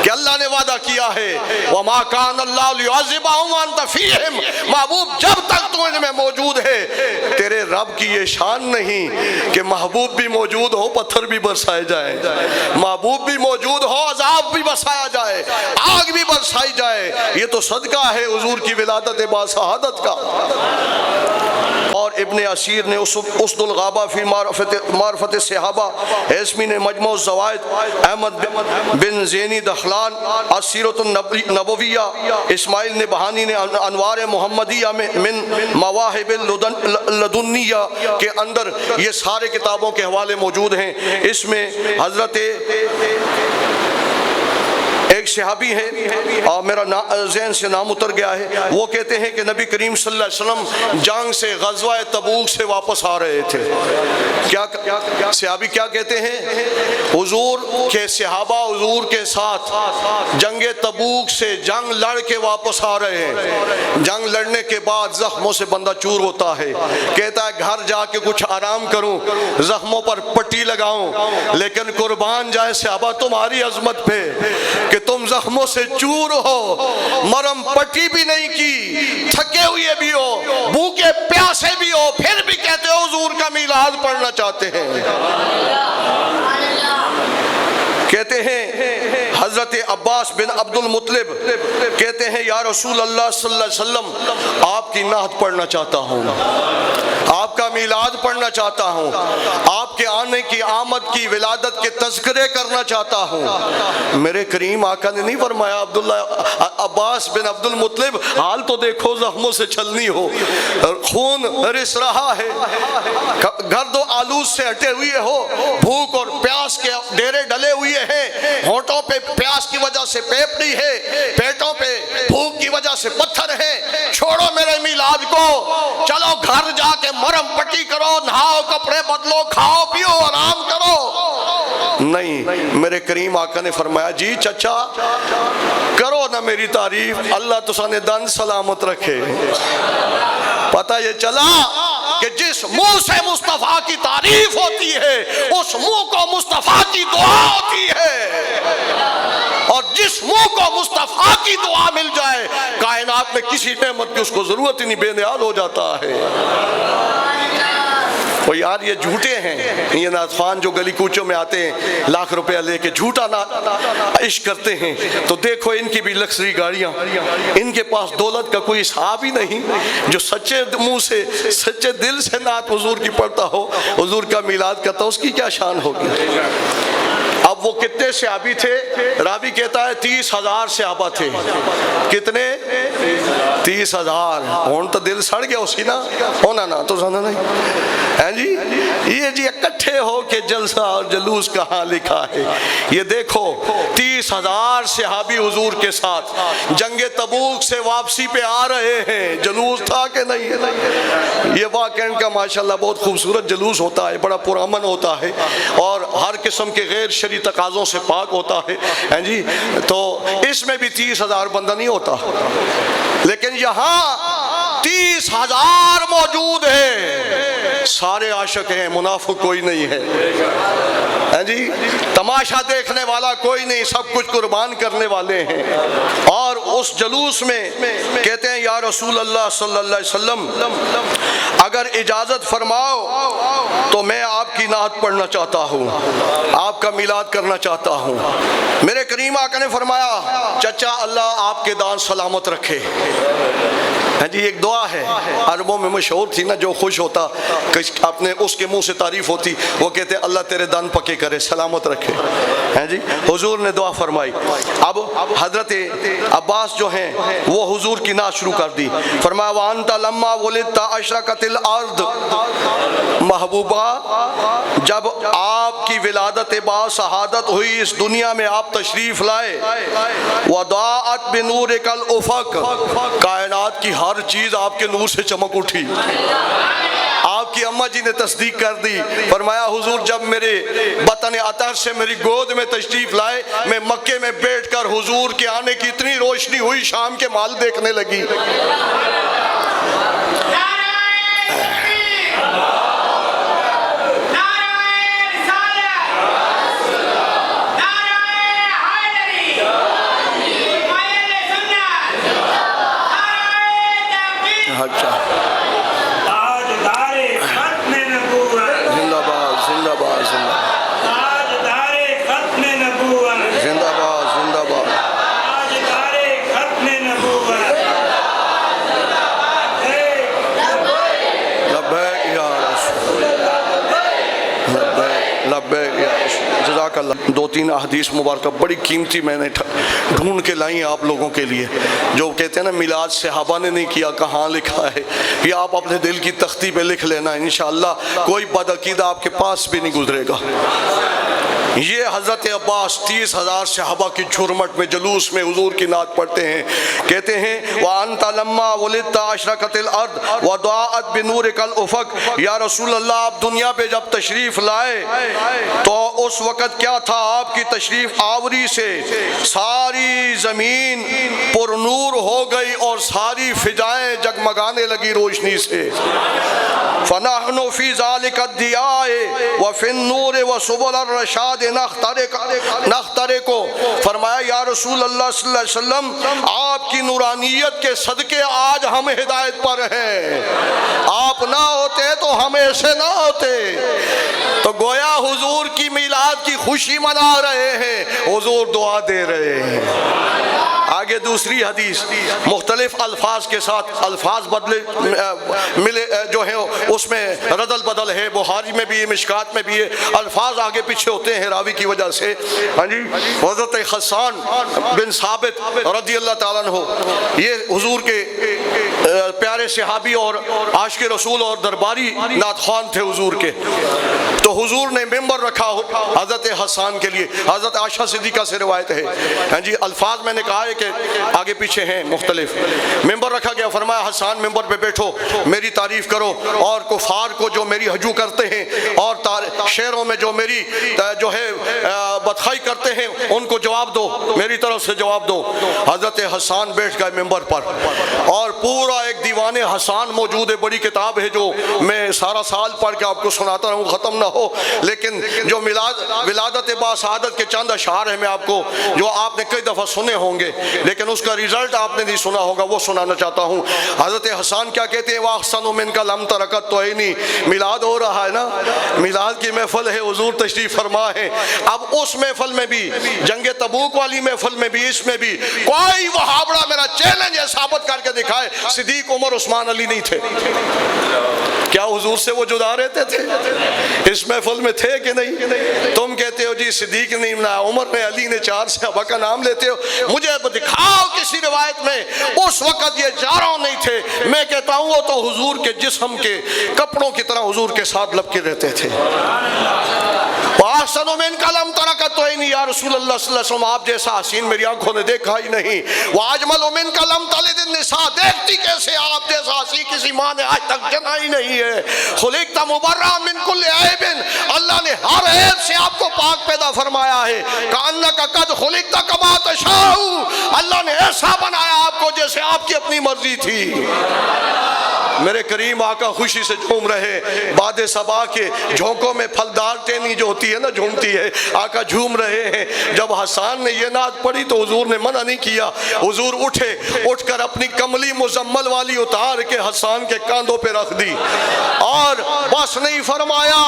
کہ اللہ نے وعدہ کیا ہے وَمَا كَانَ اللَّهُ لِيُعَذِّبَهُمْ وَأَنْتَ فِيهِمْ، محبوب جب تک تو ان میں موجود ہے، تیرے رب کی یہ شان نہیں کہ محبوب بھی موجود ہو پتھر بھی برسائے جائیں، محبوب بھی موجود ہو عذاب بھی برسایا جائے، آگ بھی برسائی جائے۔ یہ تو صدقہ ہے حضور کی ولادت با شہادت کا۔ اور ابن اسیر نے اسد الغابہ فی معرفت صحابہ، حسمی نے مجموع الزوائد، احمد بن زینی دخلان السیرۃ النبویہ، اسماعیل نے بہانی نے انوار محمدیہ میں من مواہب لدنیہ کے اندر یہ سارے کتابوں کے حوالے موجود ہیں۔ اس میں حضرت ایک صحابی ہے اور میرا ذہن سے نام اتر گیا ہے، وہ کہتے ہیں کہ نبی کریم صلی اللہ علیہ وسلم جنگ سے غزوہ تبوک سے واپس آ رہے تھے۔ کیا صحابی کیا کہتے ہیں؟ حضور کے صحابہ حضور کے ساتھ جنگ تبوک سے جنگ لڑ کے واپس آ رہے ہیں۔ جنگ لڑنے کے بعد زخموں سے بندہ چور ہوتا ہے، کہتا ہے گھر جا کے کچھ آرام کروں، زخموں پر پٹی لگاؤں، لیکن قربان جائے صحابہ تمہاری عظمت پہ کہ تم زخموں سے چور ہو، مرم پٹی بھی نہیں کی، تھکے ہوئے بھی ہو، بھوکے پیاسے بھی ہو، پھر بھی کہتے ہو حضور کا میلاد پڑھنا چاہتے ہیں۔ کہتے ہیں حضرت عباس بن عبد المطلب کہتے ہیں یا رسول اللہ صلی اللہ علیہ وسلم آپ کی نعت پڑھنا چاہتا ہوں، آپ کا میلاد پڑھنا چاہتا ہوں، آپ کے آنے کی آمد کی ولادت کے تذکرے کرنا چاہتا ہوں۔ میرے کریم آقا نے نہیں فرمایا عبداللہ عباس بن عبد المطلب حال تو دیکھو، زخموں سے چھلنی ہو، خون رس رہا ہے، گرد و آلود سے ہٹے ہوئے ہو، بھوک اور پیاس کے ڈیرے ڈلے ہوئے ہیں، ہونٹوں پہ پیاس کی وجہ سے پیپڑی ہے، پیٹوں پہ بھوک کی وجہ سے پتھر ہے، چھوڑو میرے میلاد کو، چلو گھر جا کے مرم پٹی کرو، نہاؤ، کپڑے بدلو، کھاؤ پیو، آرام کرو۔ نہیں، میرے کریم آقا نے فرمایا جی چچا کرو نا میری تعریف، اللہ تو سانے دن سلامت رکھے۔ پتہ یہ چلا کہ جس منہ سے مصطفیٰ کی تعریف ہوتی ہے اس منہ کو مصطفیٰ کی دعا ہوتی ہے، اور جس منہ کو مصطفیٰ کی دعا مل جائے کائنات میں کسی نعمت کی اس کو ضرورت ہی نہیں، بے نیاز ہو جاتا ہے۔ وہ یار یہ جھوٹے ہیں، یہ نعتخوان جو گلی کوچوں میں آتے ہیں لاکھ روپیہ لے کے جھوٹا عشق کرتے ہیں، تو دیکھو ان کی بھی لکسری گاڑیاں، ان کے پاس دولت کا کوئی حساب ہی نہیں۔ جو سچے منہ سے سچے دل سے نعت حضور کی پڑھتا ہو، حضور کا میلاد کرتا ہو، اس کی کیا شان ہوگی۔ اب وہ کتنے صحابی تھے؟ راوی کہتا ہے 30,000 صحابہ تھے۔ کتنے؟ 30,000۔ ہون تو دل سڑ گیا اسی نا، ہونا نا تو زندہ نہیں ہے جی۔ یہ جی اکٹھے ہو کے جلسہ اور جلوس کہاں لکھا ہے۔ یہ دیکھو 30,000 صحابی حضور کے ساتھ جنگ تبوک سے واپسی پہ آ رہے ہیں، جلوس تھا کہ نہیں؟ یہ واقعہ ان کا ماشاءاللہ بہت خوبصورت جلوس ہوتا ہے، بڑا پرامن ہوتا ہے، اور ہر قسم کے غیر شرعی تقاضوں سے پاک ہوتا ہے جی۔ تو اس میں بھی 30,000 بندہ نہیں ہوتا، لیکن یہاں 30,000 موجود ہیں، سارے عاشق ہیں، منافق کوئی نہیں ہے جی، تماشا دیکھنے والا کوئی نہیں، سب کچھ قربان کرنے والے ہیں۔ اور اس جلوس میں کہتے ہیں یا رسول اللہ صلی اللہ علیہ وسلم اگر اجازت فرماؤ تو میں آپ کی نعت پڑھنا چاہتا ہوں، آپ کا میلاد کرنا چاہتا ہوں۔ میرے کریم آقا نے فرمایا چچا اللہ آپ کے دان سلامت رکھے۔ جی ایک دعا ہے عربوں میں مشہور تھی نا، جو خوش ہوتا اپنے اس کے منہ سے تعریف ہوتی وہ کہتے اللہ تیرے دان پکے کرے، سلامت رکھے جی۔ حضور نے دعا فرمائی۔ اب حضرت عباس جو ہیں وہ حضور کی نعت شروع کر دی، فرمایا وانت لما ولدت اشرقت الارض، محبوبہ جب آپ کی ولادت با شہادت ہوئی، اس دنیا میں آپ تشریف لائے، وضاءت بنورک الافق، کائنات کی ہر چیز آپ کے نور سے چمک اٹھی۔ آپ کی اماں جی نے تصدیق کر دی، فرمایا حضور جب میرے بطن عطر سے میری گود میں تشریف لائے، میں مکے میں بیٹھ کر حضور کے آنے کی اتنی روشنی ہوئی، شام کے مال دیکھنے لگی۔ جزاک اللہ۔ دو تین احادیث مبارکہ بڑی قیمتی میں نے ڈھونڈ کے لائی ہیں آپ لوگوں کے لیے، جو کہتے ہیں نا میلاد صحابہ نے نہیں کیا، کہاں لکھا ہے، یہ آپ اپنے دل کی تختی پہ لکھ لینا، انشاءاللہ کوئی بدعقیدہ آپ کے پاس بھی نہیں گزرے گا۔ یہ حضرت عباس 30,000 صحابہ کی جھرمٹ میں جلوس میں حضور کی نعت پڑھتے ہیں، کہتے ہیں وَأَنْتَ لَمَّا وُلِدْتَ أَشْرَقَتِ الْأَرْضِ وَضَاءَتْ بِنُورِكَ الْأُفُقُ۔ یا رسول اللہ آپ دنیا پہ جب تشریف لائے تو اس وقت کیا تھا؟ آپ کی تشریف آوری سے ساری زمین پر نور ہو گئی اور ساری فضائیں جگمگانے لگی روشنی سے۔ فَنَحْنُ فِي ذَلِكَ الضِّيَاءِ وَفِي النُّورِ وَسُبُلَ الرَّشَادِ نَخْتَرِقُ۔ فرمایا یا رسول اللہ صلی اللہ علیہ وسلم آپ کی نورانیت کے صدقے آج ہم ہدایت پر ہیں، آپ نہ ہوتے تو ہم ایسے نہ ہوتے۔ تو گویا حضور کی میلاد کی خوشی منا رہے ہیں، حضور دعا دے رہے ہیں۔ آگے دوسری حدیث مختلف الفاظ کے ساتھ، الفاظ بدلے ملے جو ہیں اس میں ردل بدل ہے، بخاری میں بھی ہے، مشکات میں بھی ہے، الفاظ آگے پیچھے ہوتے ہیں راوی کی وجہ سے۔ ہاں جی، حضرت حسان بن ثابت رضی اللہ تعالیٰ عنہ یہ حضور کے پیارے صحابی اور عاشق رسول اور درباری نعت خوان تھے حضور کے۔ تو حضور نے ممبر رکھا حضرت حسان کے لیے، حضرت عائشہ صدیقہ سے روایت ہے۔ ہاں جی، الفاظ میں نے کہا ہے کہ آگے پیچھے ہیں مختلف۔ ممبر رکھا گیا، فرمایا حسان ممبر پہ بیٹھو، میری تعریف کرو، اور کفار کو جو میری ہجو کرتے ہیں اور شعروں میں جو میری جو ہے بدخائی کرتے ہیں ان کو جواب دو، میری طرف سے جواب دو۔ حضرت حسان بیٹھ گئے ممبر پر، اور پورا ایک دیوان حسان موجود ہے، بڑی کتاب ہے جو میں سارا سال پڑھ کے آپ کو سناتا رہوں، ختم نہ ہو، لیکن جو ولادت با سعادت کے چند اشعار ہیں میں آپ کو، جو آپ نے کئی دفعہ سنے ہوں گے لیکن اس کا ریزلٹ آپ نے نہیں سنا ہوگا، وہ سنانا چاہتا ہوں۔ حضرت حسان کیا کہتے ہیں؟ وَأَحْسَنُ مِنْكَ لَمْ تَرَكَتْ تُعَيْنِي۔ میلاد ہو رہا ہے نا، میلاد کی محفل ہے، حضور تشریف فرما ہے۔ اب اس محفل میں بھی، جنگ تبوک والی محفل میں بھی، اس میں بھی کوئی وہابڑا میرا چیلنج ہے ثابت کر کے دکھائے صدیق عمر عثمان علی نہیں تھے۔ کیا حضور سے وہ جدا رہتے تھے؟ اس محفل میں تھے کہ نہیں؟ تم کہتے ہو جی صدیق نہیں بنا، عمر نے، علی نے، 4 صحابہ کا نام لیتے ہو، مجھے دکھاؤ کسی روایت میں اس وقت یہ چاروں نہیں تھے۔ میں کہتا ہوں وہ تو حضور کے جسم کے کپڑوں کی طرح حضور کے ساتھ لپکے رہتے تھے۔ وَأَحْسَنُ مِنْكَ لَمْ تَرَكَتْ تُعَيْنِي۔ یا رسول اللہ صلی اللہ علیہ وسلم آپ جیسا حسین میری آنکھوں نے دیکھا ہی نہیں۔ وَأَجْمَلُ مِنْكَ لَمْ تَلِدِ النِّسَاء۔ دیکھتی کیسے آپ جیسا حسین کسی ماں نے آج تک جنا ہی نہیں ہے۔ خُلِقْتَ مُبَرَّأً مِنْ كُلِّ عَيْبٍ۔ اللہ نے ہر عیب سے آپ کو پاک پیدا فرمایا ہے۔ كَأَنَّكَ قَدْ خُلِقْتَ كَمَا تَشَاءُ۔ اللہ نے ایسا بنایا آپ کو جیسے آپ کی اپنی مرضی تھی۔ میرے کریم آقا خوشی سے جھوم رہے، باد صبا کے جھونکوں میں پھلدار ٹہنی جو ہوتی ہے نا جھومتی ہے، آقا جھوم رہے ہیں۔ جب حسان نے یہ نعت پڑھی تو حضور نے منع نہیں کیا، حضور اٹھے، اٹھ کر اپنی کملی مزمل والی اتار کے حسان کے کاندھوں پہ رکھ دی، اور بس نہیں فرمایا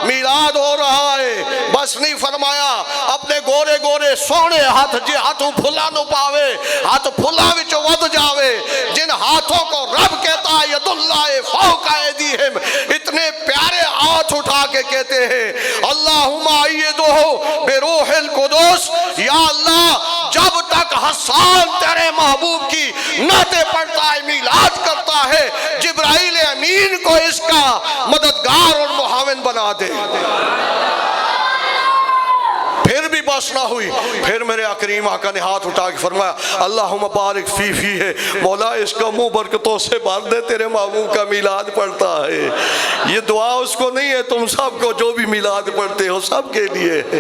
میلاد ہو رہا ہے، بس نہیں فرمایا اپنے گورے گورے سونے ہاتھ جی ہاتھوں پھلا نو پاوے، ہاتھ پھلا وچوں ود جاوے، جن ہاتھوں کو رب کہتا ہے ید اللہ فوق ایدیہم، اتنے پیارے ہاتھ اٹھا کے کہتے ہیں اللہم ایدہ بروح القدس۔ یا اللہ جب تک حسان تیرے محبوب کی نعتیں پڑھتا ہے، میلاد کرتا ہے، جبرائیل امین کو اس کا مددگار اور معاون بنا دے۔ پھر بھی بس نہ ہوئی، پھر میرے کریم آقا نے ہاتھ اٹھا کے فرمایا اللہم بارک فی فی ہے، مولا اس کا منہ برکتوں سے بھر دے، تیرے محبوب کا میلاد پڑھتا ہے۔ یہ دعا اس کو نہیں ہے، تم سب کو جو بھی میلاد پڑھتے ہو سب کے لیے ہے،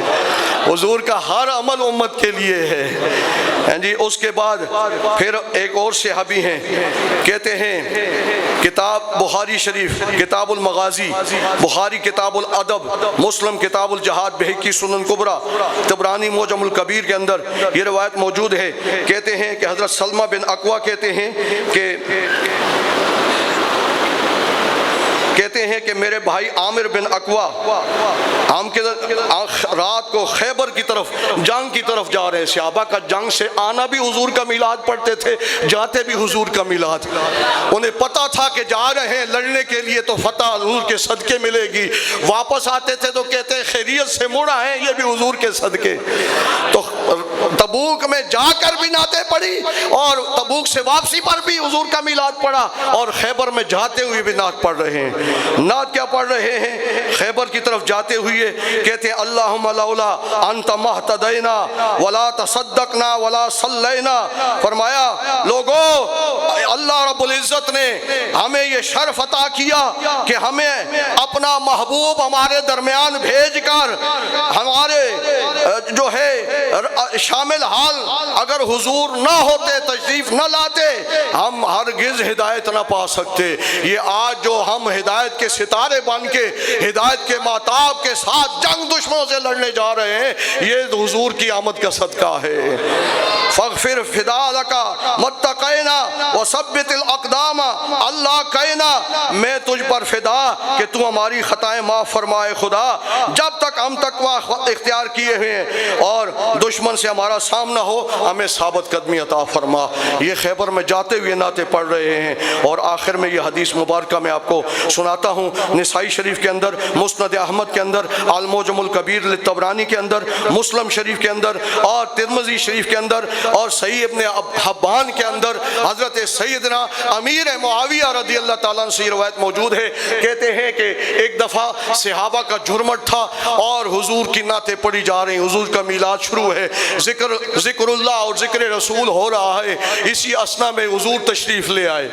حضور کا ہر عمل امت کے لیے ہے۔ جی اس کے بعد پھر ایک اور صحابی ہیں، کہتے ہیں کتاب بخاری شریف کتاب المغازی، بخاری کتاب الادب، مسلم کتاب الجہاد، بہقی سنن کبریٰ، طبرانی معجم الکبیر کے اندر یہ روایت موجود ہے۔ کہتے ہیں کہ حضرت سلمہ بن اقویٰ کہتے ہیں کہ میرے بھائی عامر بن اقویٰ رات کو خیبر کی طرف جنگ کی طرف جا رہے ہیں، صحابہ کا جنگ سے آنا بھی حضور کا میلاد پڑھتے تھے، جاتے بھی حضور کا میلاد، انہیں پتا تھا کہ جا رہے ہیں لڑنے کے لیے تو فتح حضور کے صدقے ملے گی، واپس آتے تھے تو کہتے ہیں خیریت سے مڑا ہے، یہ بھی حضور کے صدقے۔ تو تبوک میں جا کر بھی نعتیں پڑھی اور تبوک سے واپسی پر بھی حضور کا میلاد پڑھا اور خیبر میں جاتے ہوئے بھی نعت پڑھ رہے ہیں۔ نعت کیا پڑھ رہے ہیں؟ خیبر کی طرف جاتے ہوئے کہتے ہیں اللہم لولا انت مہتدینا ولا تصدقنا ولا صلینا۔ فرمایا لوگو اللہ رب العزت نے ہمیں یہ شرف عطا کیا کہ ہمیں اپنا محبوب ہمارے درمیان بھیج کر ہمارے جو ہے شامل حال اگر حضور نہ ہوتے، تشریف نہ لاتے، ہم ہرگز ہدایت نہ پا سکتے۔ یہ آج جو ہم ہدایت کے ستارے بن کے ہدایت کے ماتاب کے ساتھ جنگ دشمنوں سے لڑنے جا رہے ہیں، یہ حضور کی آمد کا صدقہ ہے۔ فاغفر فدا لکا متقینا وثبت الاقدام، اللہ کہنا میں تجھ پر فدا کہ تو ہماری خطائیں معاف فرمائے خدا، جب تک ہم تقوی اختیار کیے ہوئے ہیں اور دشمن سے ہمارا سامنا ہو ہمیں ثابت قدمی عطا فرما۔ یہ خیبر میں جاتے ہوئے نعتیں پڑھ رہے ہیں اور آخر میں یہ حدیث مبارکہ میں آپ کو سناتا ہوں، نسائی شریف کے اندر، مسند احمد کے اندر، المعجم الکبیر للطبرانی کے اندر، مسلم شریف کے اندر اور ترمذی شریف کے اندر اور صحیح ابن حبان کے اندر حضرت سیدنا امیر معاویہ رضی اللہ تعالیٰ عنہ سے روایت موجود ہے۔ کہتے ہیں کہ ایک دفعہ صحابہ کا جھرمٹ تھا اور حضور کی نعتیں پڑھی جا رہی ہیں، حضور کا میلاد شروع ہے، ذکر اللہ اور ذکر رسول ہو رہا ہے۔ اسی اسنا میں حضور تشریف لے آئے،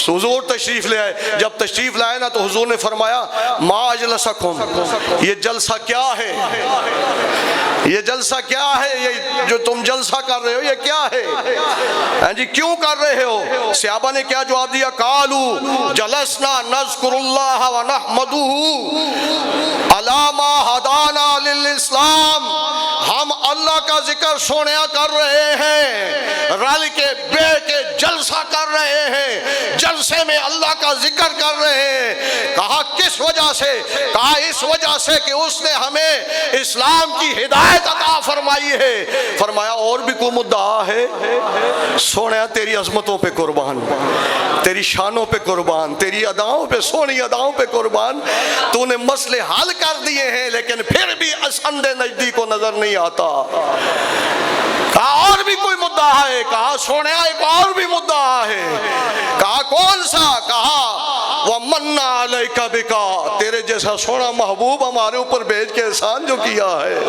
حضور تشریف لے آئے۔ جب تشریف لائے نا تو حضور نے فرمایا ما اجلسکم، یہ جلسہ کیا ہے؟ یہ جلسہ کیا ہے؟ یہ جو تم جلسہ کر رہے ہو یہ کیا ہے؟ جی کیوں کر رہے ہو؟ صحابہ نے کیا جواب دیا؟ قالوا جلسنا نذکر اللہ ونحمدہ علی ما ہدانا للاسلام، ہم اللہ کا ذکر سونے کر رہے ہیں، رل کے بے کے جلسہ کر رہے ہیں، جلسے میں اللہ کا ذکر کر رہے ہیں۔ کہا کس وجہ سے؟ کہا اس وجہ سے کہ اس نے ہمیں اسلام کی ہدایت عطا فرمائی ہے۔ فرمایا اور بھی کوئی مدعا ہے؟ سونے تیری عظمتوں پہ قربان، تیری شانوں پہ قربان، تیری اداؤں پہ، سونی اداؤں پہ قربان، تو نے مسئلے حل کر دیے ہیں لیکن پھر بھی اسندے نزدیک کو نظر نہیں آتا۔ کہا اور بھی کوئی مدعا ہے؟ کہا سونے ایک اور بھی مدعا ہے۔ کہا کون سا؟ کہا وَمَنَّ عَلَيْكَ بِكَ، تیرے جیسا سونا محبوب ہمارے اوپر بھیج کے احسان جو کیا ہے۔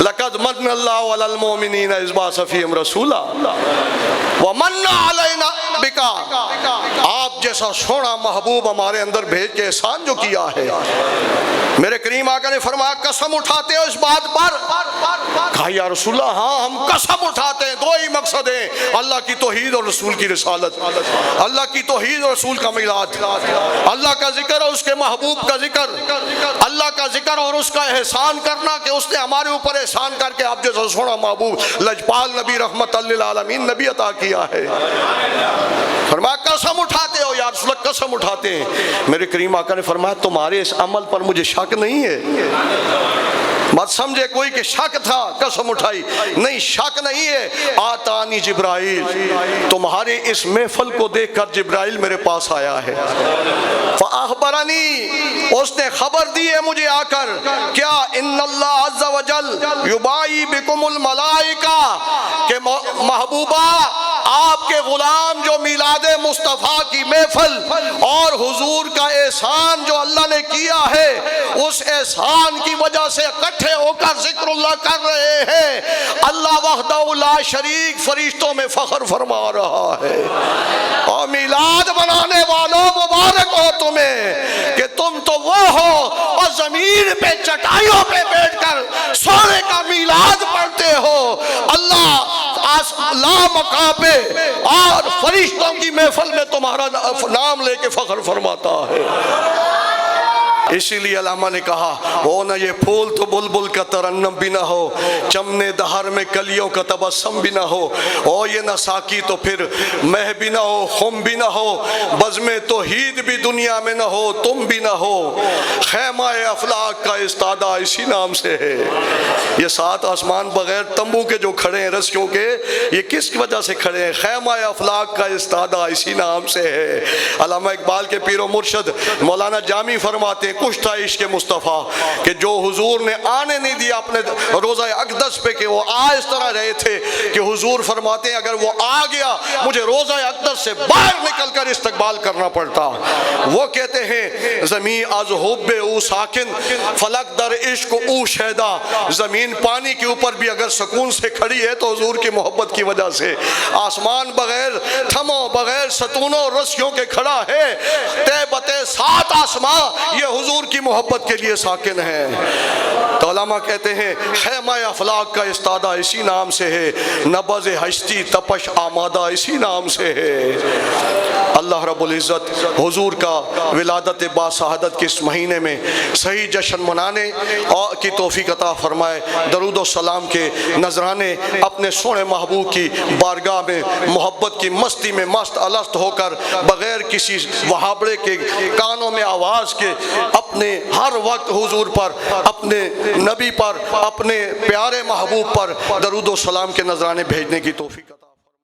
لَقَدْ مَنَّ اللَّهُ عَلَى الْمُؤْمِنِينَ إِذْ بَعَثَ فِيهِمْ رَسُولًا وَمَنَّ عَلَيْنَا بِكَ، آپ جیسا سونا محبوب ہمارے اندر بھیج کے احسان جو کیا ہے۔ میرے کریم آقا نے فرمایا قسم اٹھاتے ہو اس بات پر؟ کہا یا رسول اللہ ہاں ہم قسم اٹھاتے ہیں، دو ہی مقصد ہیں، اللہ کی توحید اور رسول کی رسالت، اللہ کی توحید اور رسول کا میلاد، اللہ کا ذکر اور اس کے محبوب کا ذکر، اللہ کا ذکر اور اس کا احسان کرنا کہ اس نے ہمارے اوپر احسان کر کے آپ جیسا سونا محبوب لجپال نبی رحمت للعالمین نبی عطا کیا ہے۔ فرمایا قسم اٹھاتے ہو یا رسول اللہ؟ قسم اٹھاتے ہیں۔ میرے کریم آقا نے فرمایا تمہارے اس عمل پر مجھے شک نہیں ہے۔ مت سمجھے کوئی کہ شک تھا قسم اٹھائی، نہیں شک نہیں ہے۔ آتانی جبرائیل، تمہارے اس محفل کو دیکھ کر جبرائیل میرے پاس آیا ہے۔ فاخبرنی، اس نے خبر دی ہے مجھے آ کر، کیا ان اللہ عز وجل یبائی بکم الملائکہ، کہ محبوبہ آپ کے غلام جو میلاد مصطفیٰ کی محفل اور حضور کا احسان جو اللہ نے کیا ہے، اس احسان کی وجہ سے اکٹھے ہو کر ذکر اللہ کر رہے ہیں۔ اللہ وحدہ لا شریک فرشتوں میں فخر فرما رہا ہے۔ اور میلاد بنانے والوں مبارک ہو تمہیں کہ تم تو وہ ہو اور زمین پہ چٹائیوں پہ بیٹھ کر سونے کا میلاد پڑھتے ہو۔ اللہ لا مقام پہ اور فرشتوں کی محفل میں تمہارا نام لے کے فخر فرماتا ہے۔ اسی لیے علامہ نے کہا ہو نہ یہ پھول تو بلبل کا ترنم بھی نہ ہو، چمنے دہر میں کلیوں کا تبسم بھی نہ ہو، او یہ نہ ساکی تو پھر مہ بھی نہ ہو، خم بھی نہ ہو، بزم توحید بھی دنیا میں نہ ہو، تم بھی نہ ہو۔ خیمہ افلاک کا استادہ اسی نام سے ہے۔ یہ سات آسمان بغیر تمبو کے جو کھڑے ہیں رسیوں کے، یہ کس کی وجہ سے کھڑے ہیں؟ خیمہ افلاک کا استادہ اسی نام سے ہے۔ علامہ اقبال کے پیر و مرشد مولانا جامی فرماتے ہیں کچھ تھا عشق مصطفیٰ کہ جو حضور نے آنے نہیں دیا اپنے روزہ اقدس پہ کہ وہ آ اس طرح رہے تھے کہ حضور فرماتے ہیں اگر وہ آ گیا مجھے روزہ اقدس سے باہر نکل کر استقبال کرنا پڑتا. وہ کہتے ہیں زمین از حب او ساکن فلک در عشق او شہدا. زمین پانی کے اوپر بھی اگر سکون سے کھڑی ہے تو حضور کی محبت کی وجہ سے. آسمان بغیر تھموں بغیر ستونوں رسیوں کے کھڑا ہے. تے بتے سات آسمان یہ حضور کی محبت کے لیے ساکن ہے. تو علماء کہتے ہیں خیمہ افلاک کا استادہ اسی نام سے ہے, نبض ہستی تپش آمادہ اسی نام سے ہے. اللہ رب العزت حضور کا ولادت با شہادت کے اس مہینے میں صحیح جشن منانے کی توفیق عطا فرمائے. درود و سلام کے نذرانے اپنے سونے محبوب کی بارگاہ میں محبت کی مستی میں مست الست ہو کر بغیر کسی وہابڑے کے کانوں میں آواز کے اپنے ہر وقت حضور پر, اپنے نبی پر, اپنے پیارے محبوب پر درود و سلام کے نذرانے بھیجنے کی توفیق.